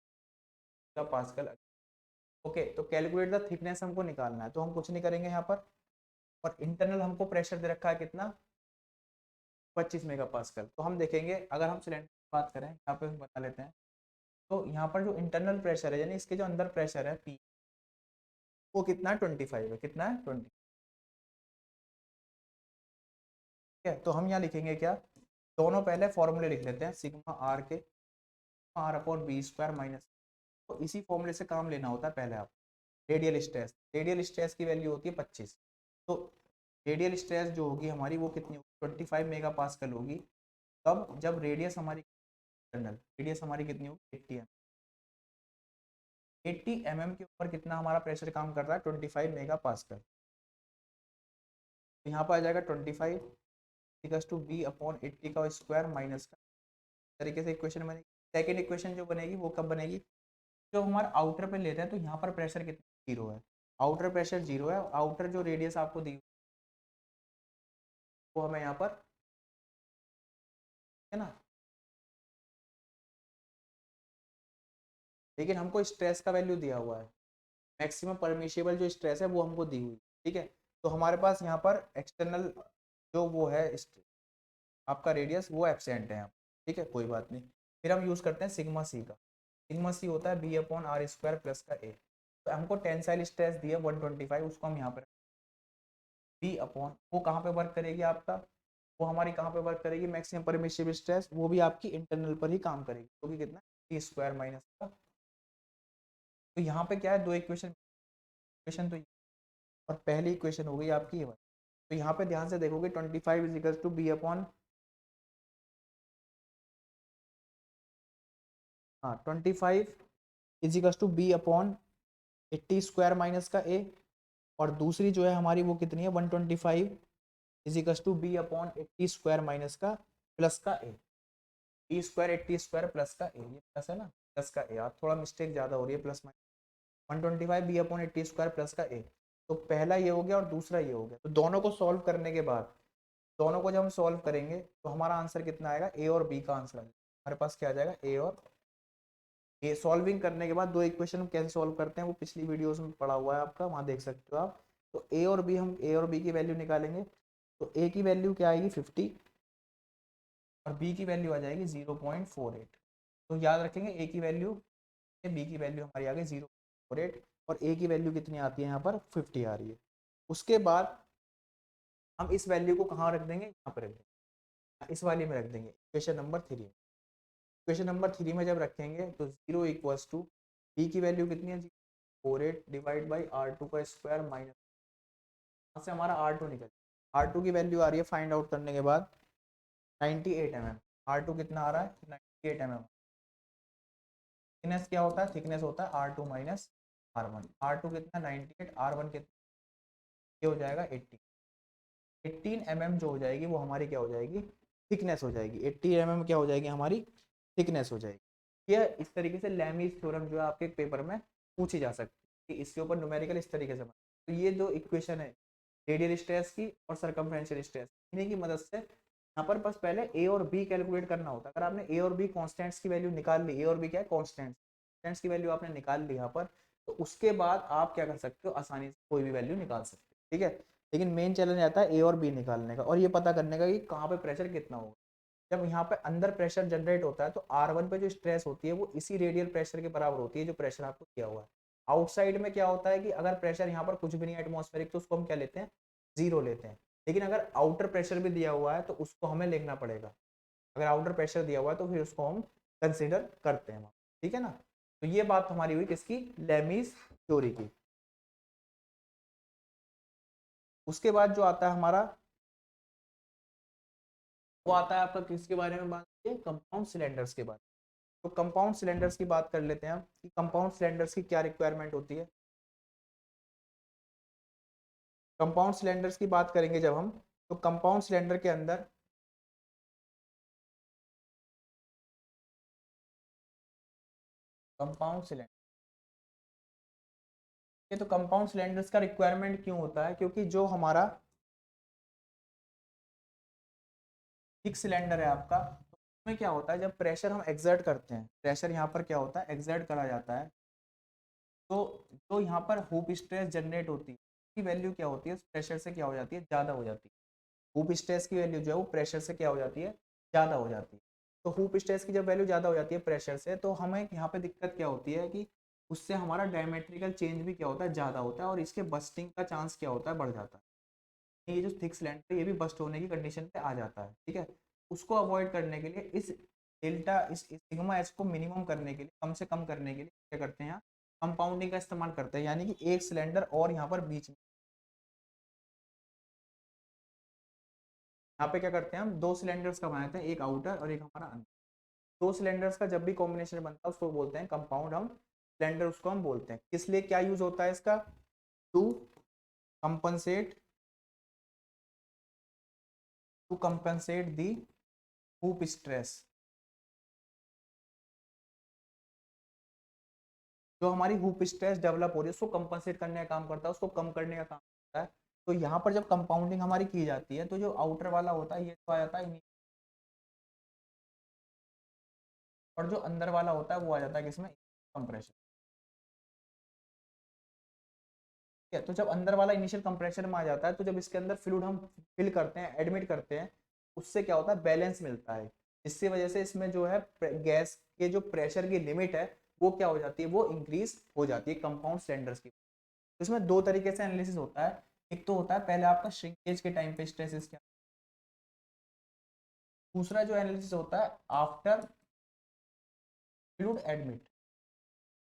का पास्कल। ओके, तो कैलकुलेट द थिकनेस हमको निकालना है, तो हम कुछ नहीं करेंगे यहाँ पर, और इंटरनल हमको प्रेशर दे रखा है कितना 25 मेगा पास्कल, तो हम देखेंगे अगर हम सिलेंडर की बात करें यहाँ पे बता लेते हैं, तो यहाँ पर जो इंटरनल प्रेशर है यानी इसके जो अंदर प्रेशर है पी, वो कितना है 25 है, कितना है 20, ठीक है। तो हम यहाँ लिखेंगे क्या, दोनों पहले फॉर्मूले लिख लेते हैं, सिग्मा आर के r upon b square minus, तो इसी फॉर्मूले से काम लेना होता है पहले आप, रेडियल स्ट्रेस, रेडियल स्ट्रेस की वैल्यू होती है 25, तो रेडियल स्ट्रेस जो होगी हमारी वो कितनी होगी 25 मेगा पास्कल होगी, तब जब रेडियस हमारी इंटरनल रेडियस हमारी कितनी होगी 80 mm के ऊपर कितना हमारा प्रेशर काम कर रहा है 25 मेगा पास्कल, तो यहाँ पर आ जाएगा 25 इक्वल्स टू बी अपॉन 80 का स्क्वायर माइनस का तरीके से इक्वेशन बनेगी। सेकेंड इक्वेशन जो बनेगी वो कब बनेगी, जो हमारा आउटर पे लेते हैं तो यहाँ पर प्रेशर कितना 0 है, आउटर प्रेशर 0 है, आउटर जो रेडियस आपको दी वो हमें यहाँ पर है ना, लेकिन हमको स्ट्रेस का वैल्यू दिया हुआ है, मैक्सिमम परमिशिबल जो स्ट्रेस है वो हमको दी हुई, ठीक है। तो हमारे पास यहाँ पर एक्सटर्नल जो वो है आपका रेडियस वो एब्सेंट है यहाँ, ठीक है, कोई बात नहीं। फिर हम यूज़ करते हैं सिग्मा सी का, सिग्मा सी होता है b upon r square plus का ए। तो हमको टेंसाइल स्ट्रेस दिया 125, उसको हम यहाँ पर बी अपॉन वो कहाँ पे वर्क करेगी आपका, वो हमारी कहाँ पे वर्क करेगी, मैक्सिमम परमिसिबल स्ट्रेस, वो भी आपकी इंटरनल पर ही काम करेगी, क्योंकि तो कितना टी स्क्वायर माइनस का। तो यहाँ पे क्या है, दो इक्वेशन, इक्वेशन तो और पहली इक्वेशन हो गई आपकी ये वाली। तो यहाँ पे ध्यान से देखोगे 25 is equal to b upon, हाँ 25 is equal to b upon 80 square minus का ए, और दूसरी जो है हमारी वो कितनी है 125 is equal to b upon 80 square minus का प्लस का a, b square 80 square plus का ए, ये प्लस है ना, प्लस का ए, आप थोड़ा मिस्टेक ज़्यादा हो रही है, plus minus 125 b upon 80 square plus का ए। तो पहला ये हो गया और दूसरा ये हो गया, तो दोनों को सॉल्व करने के बाद, दोनों को जब हम सॉल्व करेंगे तो हमारा आंसर कितना आएगा, ए और बी का आंसर आएगा हमारे पास, क्या आ जाएगा ए और ए। सॉल्विंग करने के बाद दो इक्वेशन हम कैसे सॉल्व करते हैं वो पिछली वीडियोस में पढ़ा हुआ है आपका, वहाँ देख सकते हो आप। तो ए और बी, हम ए और बी की वैल्यू निकालेंगे, तो ए की वैल्यू क्या आएगी 50 और बी की वैल्यू आ जाएगी 0.48। तो याद रखेंगे ए की वैल्यू, बी की वैल्यू हमारी आ गई 0.48 और ए की वैल्यू कितनी आती है यहाँ पर 50 आ रही है। उसके बाद हम इस वैल्यू को कहाँ रख देंगे, यहाँ पर रख देंगे, इस वाली में रख देंगे, इक्वेशन नंबर 3 में। इक्वेशन नंबर 3 में जब रखेंगे तो 0 इक्वल्स टू बी की वैल्यू कितनी है, 48 डिवाइड बाई R2 का स्क्वायर माइनस, यहाँ से हमारा R2 निकल, R2 की वैल्यू आ रही है फाइंड आउट करने के बाद 98 mm, R2 कितना आ रहा है 98 mm। थिकनेस क्या होता है, थिकनेस होता है R2 माइनस R1, R2 कितना 98, R1 कितना, ये हो जाएगा 80, 18 mm जो हो जाएगी वो हमारी क्या हो जाएगी, थिकनेस हो जाएगी, 80 mm क्या हो जाएगी हमारी, थिकनेस हो जाएगी। ये इस तरीके से लैमीज थ्योरम जो है आपके पेपर में पूछी जा सकती है, इसके ऊपर न्यूमेरिकल इस तरीके से बना। तो ये दो इक्वेशन है रेडियल स्ट्रेस की और सर्कमफ्रेंशियल स्ट्रेस, इन्हीं की मदद से यहाँ पर बस पहले ए और बी कैलकुलेट करना होता है। अगर आपने ए और बी कॉन्स्टेंट्स की वैल्यू निकाल ली, ए और बी क्या है कॉन्स्टेंट्स की वैल्यू आपने निकाल ली यहाँ पर, तो उसके बाद आप क्या कर सकते हो, आसानी से कोई भी वैल्यू निकाल सकते हो, ठीक है। लेकिन मेन चैलेंज आता है ए और बी निकालने का और ये पता करने का कि कहाँ पे प्रेशर कितना होगा। जब यहाँ पे अंदर प्रेशर जनरेट होता है तो R1 पे जो स्ट्रेस होती है वो इसी रेडियल प्रेशर के बराबर होती है जो प्रेशर आपको दिया हुआ है। आउटसाइड में क्या होता है कि अगर प्रेशर यहाँ पर कुछ भी नहीं एटमॉस्फेरिक तो उसको हम क्या लेते हैं, 0 लेते हैं। लेकिन अगर आउटर प्रेशर भी दिया हुआ है तो उसको हमें लिखना पड़ेगा, अगर आउटर प्रेशर दिया हुआ है तो फिर उसको हम कंसिडर करते हैं, ठीक है ना। तो ये बात हमारी हुई किसकी, लैमीज थ्योरी की। उसके बाद जो आता है हमारा वो आता है आपका किसके बारे में बात की, कंपाउंड सिलेंडर्स के बारे में। तो कंपाउंड सिलेंडर्स की बात कर लेते हैं हम कि कंपाउंड सिलेंडर्स की क्या रिक्वायरमेंट होती है। कंपाउंड सिलेंडर्स की बात करेंगे जब हम, तो कंपाउंड सिलेंडर के अंदर कंपाउंड सिलेंडर, ये तो कंपाउंड सिलेंडर्स का रिक्वायरमेंट क्यों होता है, क्योंकि जो हमारा थिक सिलेंडर है आपका, तो उसमें क्या होता है जब प्रेशर हम एक्सर्ट करते हैं, प्रेशर यहाँ पर क्या होता है एक्सर्ट करा जाता है, तो जो यहाँ पर हुप स्ट्रेस जनरेट होती है उसकी वैल्यू क्या होती है, प्रेशर से क्या हो जाती है, ज़्यादा हो जाती है। हुप स्ट्रेस की वैल्यू जो है वो प्रेशर से क्या हो जाती है, ज़्यादा हो जाती है। तो हुप स्ट्रेस की जब वैल्यू ज़्यादा हो जाती है प्रेशर से, तो हमें यहाँ पे दिक्कत क्या होती है कि उससे हमारा डायमेट्रिकल चेंज भी क्या होता है, ज़्यादा होता है और इसके बस्टिंग का चांस क्या होता है, बढ़ जाता है। ये जो थिक सिलेंडर ये भी बस्ट होने की कंडीशन पे आ जाता है, ठीक है। उसको अवॉइड करने के लिए इस डेल्टा इस सिग्मा एच को मिनिमम करने के लिए, कम से कम करने के लिए क्या करते हैं, कंपाउंडिंग का इस्तेमाल करते हैं, यानी कि एक सिलेंडर और यहाँ पर बीच में, यहाँ पे क्या करते हैं हम दो सिलेंडर्स का बनाते हैं, एक आउटर और एक हमारा अंदर। दो सिलेंडर्स का जब भी कॉम्बिनेशन बनता है उसको बोलते हैं कंपाउंड, हम सिलेंडर उसको हम बोलते हैं। किस लिए क्या यूज होता है इसका, to compensate, to compensate the hoop stress, जो हमारी हुप स्ट्रेस डेवलप हो रही है उसको कंपनसेट करने का काम करता है, उसको कम करने का काम करता है। तो यहाँ पर जब कंपाउंडिंग हमारी की जाती है तो जो आउटर वाला होता है ये तो आ जाता है, और जो अंदर वाला होता है वो आ जाता है किसमें, कंप्रेशन। ठीक है, तो जब अंदर वाला इनिशियल कंप्रेशन में आ जाता है तो जब इसके अंदर फ्लूइड हम फिल करते हैं, एडमिट करते हैं, उससे क्या होता है, बैलेंस मिलता है, जिसकी वजह से इसमें जो है गैस के जो प्रेशर की लिमिट है वो क्या हो जाती है, वो इंक्रीज हो जाती है कंपाउंड सिलेंडर्स की। तो इसमें दो तरीके से एनालिसिस होता है। एक तो होता है पहले आपका श्रिंकेज के टाइम पे स्ट्रेसेस क्या, दूसरा जो एनालिसिस होता है आफ्टर फ्लूइड एडमिट।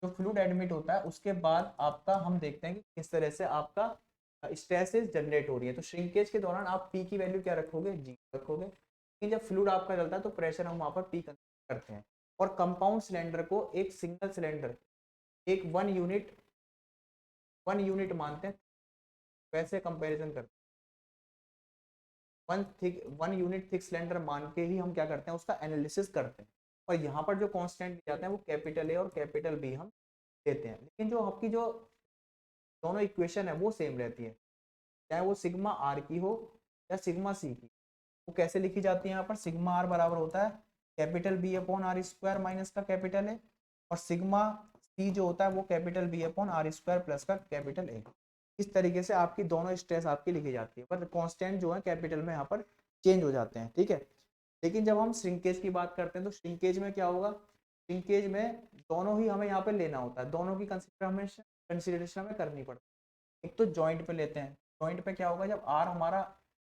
जो फ्लूइड एडमिट होता है उसके बाद आपका हम देखते हैं कि किस तरह से आपका स्ट्रेसेस जनरेट हो रही है। तो श्रिंकेज के दौरान आप पी की वैल्यू क्या रखोगे, जी रखोगे, लेकिन जब फ्लूइड आपका चलता है तो प्रेशर हम वहां पर पी करते हैं। और कंपाउंड सिलेंडर को एक सिंगल सिलेंडर, एक वन यूनिट मानते हैं, वैसे कंपेरिजन करते हैं, वन यूनिट थिक सिलेंडर मान के ही हम क्या करते हैं, उसका एनालिसिस करते हैं। और यहाँ पर जो कांस्टेंट दिए जाते हैं वो कैपिटल ए और कैपिटल बी हम देते हैं, लेकिन जो आपकी जो दोनों इक्वेशन है वो सेम रहती है, चाहे वो सिग्मा आर की हो या सिग्मा सी की। वो कैसे लिखी जाती है, यहाँ पर सिग्मा आर बराबर होता है capital b upon r square minus का कैपिटल ए, और सिग्मा सी जो होता है वो capital b upon r square plus का कैपिटल ए। इस तरीके से आपकी दोनों स्ट्रेस आपकी लिखी जाती है, पर कांस्टेंट जो है कैपिटल में यहाँ पर चेंज हो जाते हैं। ठीक है, लेकिन जब हम श्रिंकेज की बात करते हैं तो श्रिंकेज में क्या होगा, श्रिंकेज में दोनों ही हमें यहाँ पे लेना होता है, दोनों की कंसिडरेशन हमें करनी पड़ती है। एक तो जॉइंट पे लेते हैं, जॉइंट पे क्या होगा, जब आर हमारा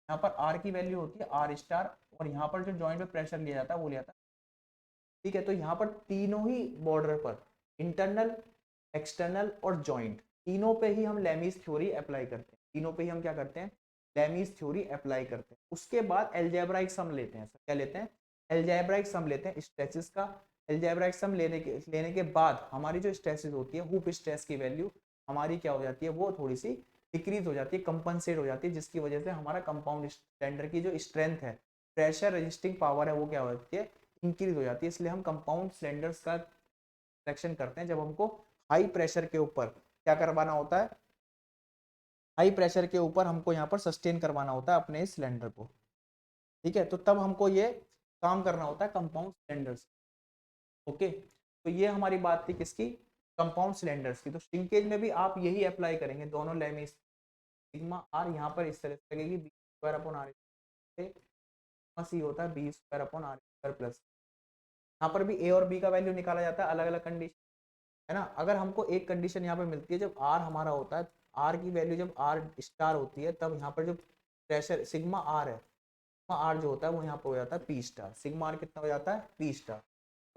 यहाँ पर आर की वैल्यू होती है आर स्टार, और यहाँ पर जो जॉइंट पे प्रेशर लिया जाता है वो लिया जाता है। ठीक है, तो यहाँ पर तीनों ही बॉर्डर पर, इंटरनल, एक्सटर्नल और जॉइंट, तीनों पे ही हम लेमीज थ्योरी अप्लाई करते हैं, तीनों पे ही हम क्या करते हैं, लेमीज थ्योरी अप्लाई करते हैं। उसके बाद एल्जेब्राइक सम लेते हैं, क्या लेते हैं, एल्जेब्राइक सम लेते हैं स्ट्रेसेस का। एल्जेब्राइक सम लेने के बाद हमारी जो स्ट्रेसेस होती है, हुप स्ट्रेस की वैल्यू हमारी क्या हो जाती है, वो थोड़ी सी डिक्रीज हो जाती है, कंपनसेट हो जाती है, जिसकी वजह से हमारा कंपाउंड स्टैंडर्ड की जो स्ट्रेंथ है, प्रेशर रेजिस्टिंग पावर है, वो क्या हो जाती है, इंक्रीज हो जाती है। इसलिए हम कंपाउंड सिलेंडर्स का सिलेक्शन करते हैं जब हमको हाई प्रेशर के ऊपर क्या करवाना होता है, हाई प्रेशर के ऊपर हमको यहाँ पर सस्टेन करवाना होता है अपने इस सिलेंडर को। ठीक है, तो तब हमको ये काम करना होता है कंपाउंड सिलेंडर्स। ओके, तो ये हमारी बात थी किसकी, कंपाउंड सिलेंडर्स की। तो श्रिंकेज में भी आप यही अप्लाई करेंगे, दोनों लेमिस सिग्मा आर यहाँ पर इस तरह से लगेगी, b square upon r c होता है b square upon r square plus. यहाँ पर भी ए और बी का वैल्यू निकाला जाता है अलग अलग कंडीशन, है ना। अगर हमको एक कंडीशन यहाँ पे मिलती है, जब आर हमारा होता है, आर की वैल्यू जब आर स्टार होती है, तब यहाँ पर जो प्रेशर सिग्मा आर है, सिग्मा आर जो होता है वो यहाँ पर हो जाता है पी स्टार, सिग्मा आर कितना हो जाता है, पी स्टार,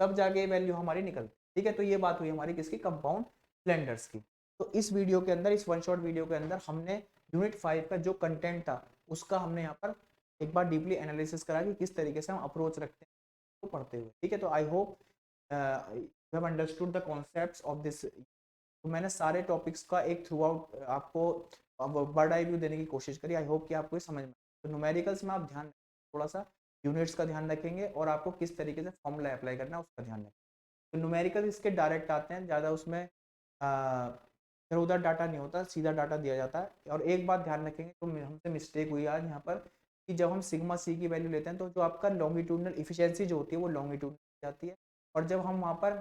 तब जाके वैल्यू हमारी निकलती है। ठीक है, तो ये बात हुई हमारी किसकी, कंपाउंड सिलेंडर्स की। तो इस वीडियो के अंदर, इस वन शॉट वीडियो के अंदर हमने यूनिट 5 का जो कंटेंट था उसका हमने यहाँ पर एक बार डीपली एनालिसिस करा कि किस तरीके से हम अप्रोच रखते हैं तो पढ़ते हुए। ठीक है, तो I hope you have understood the concepts of this. तो मैंने सारे टॉपिक्स का एक थ्रू आउट आपको बर्ड आई व्यू देने की कोशिश करी। आई होप कि आपको ये समझ में। तो न्यूमेरिकल्स में आप ध्यान थोड़ा सा यूनिट्स का ध्यान रखेंगे और आपको किस तरीके से फॉर्मूला अप्लाई करना है उसका ध्यान रखेंगे। तो न्यूमेरिकल इसके डायरेक्ट आते हैं, ज़्यादा उसमें इधर उधर डाटा नहीं होता, सीधा डाटा दिया जाता है। और एक बात ध्यान रखेंगे, तो हमसे मिस्टेक हुई आज यहाँ पर कि जब हम सिग्मा सी की वैल्यू लेते हैं तो जो आपका लॉन्गिट्यूडनल इफिशियंसी जो होती है वो लॉन्गिट्यूडनल जाती है, और जब हम वहाँ पर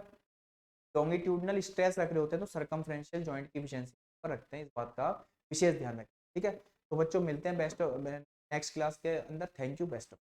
लॉन्गिट्यूडनल स्ट्रेस रख रहे होते हैं तो सर्कमफ्रेंशियल जॉइंट की इफिशियंसी पर रखते हैं। इस बात का विशेष ध्यान रखें। ठीक है, तो बच्चों मिलते हैं बेस्ट नेक्स्ट क्लास के अंदर। Thank you, best of.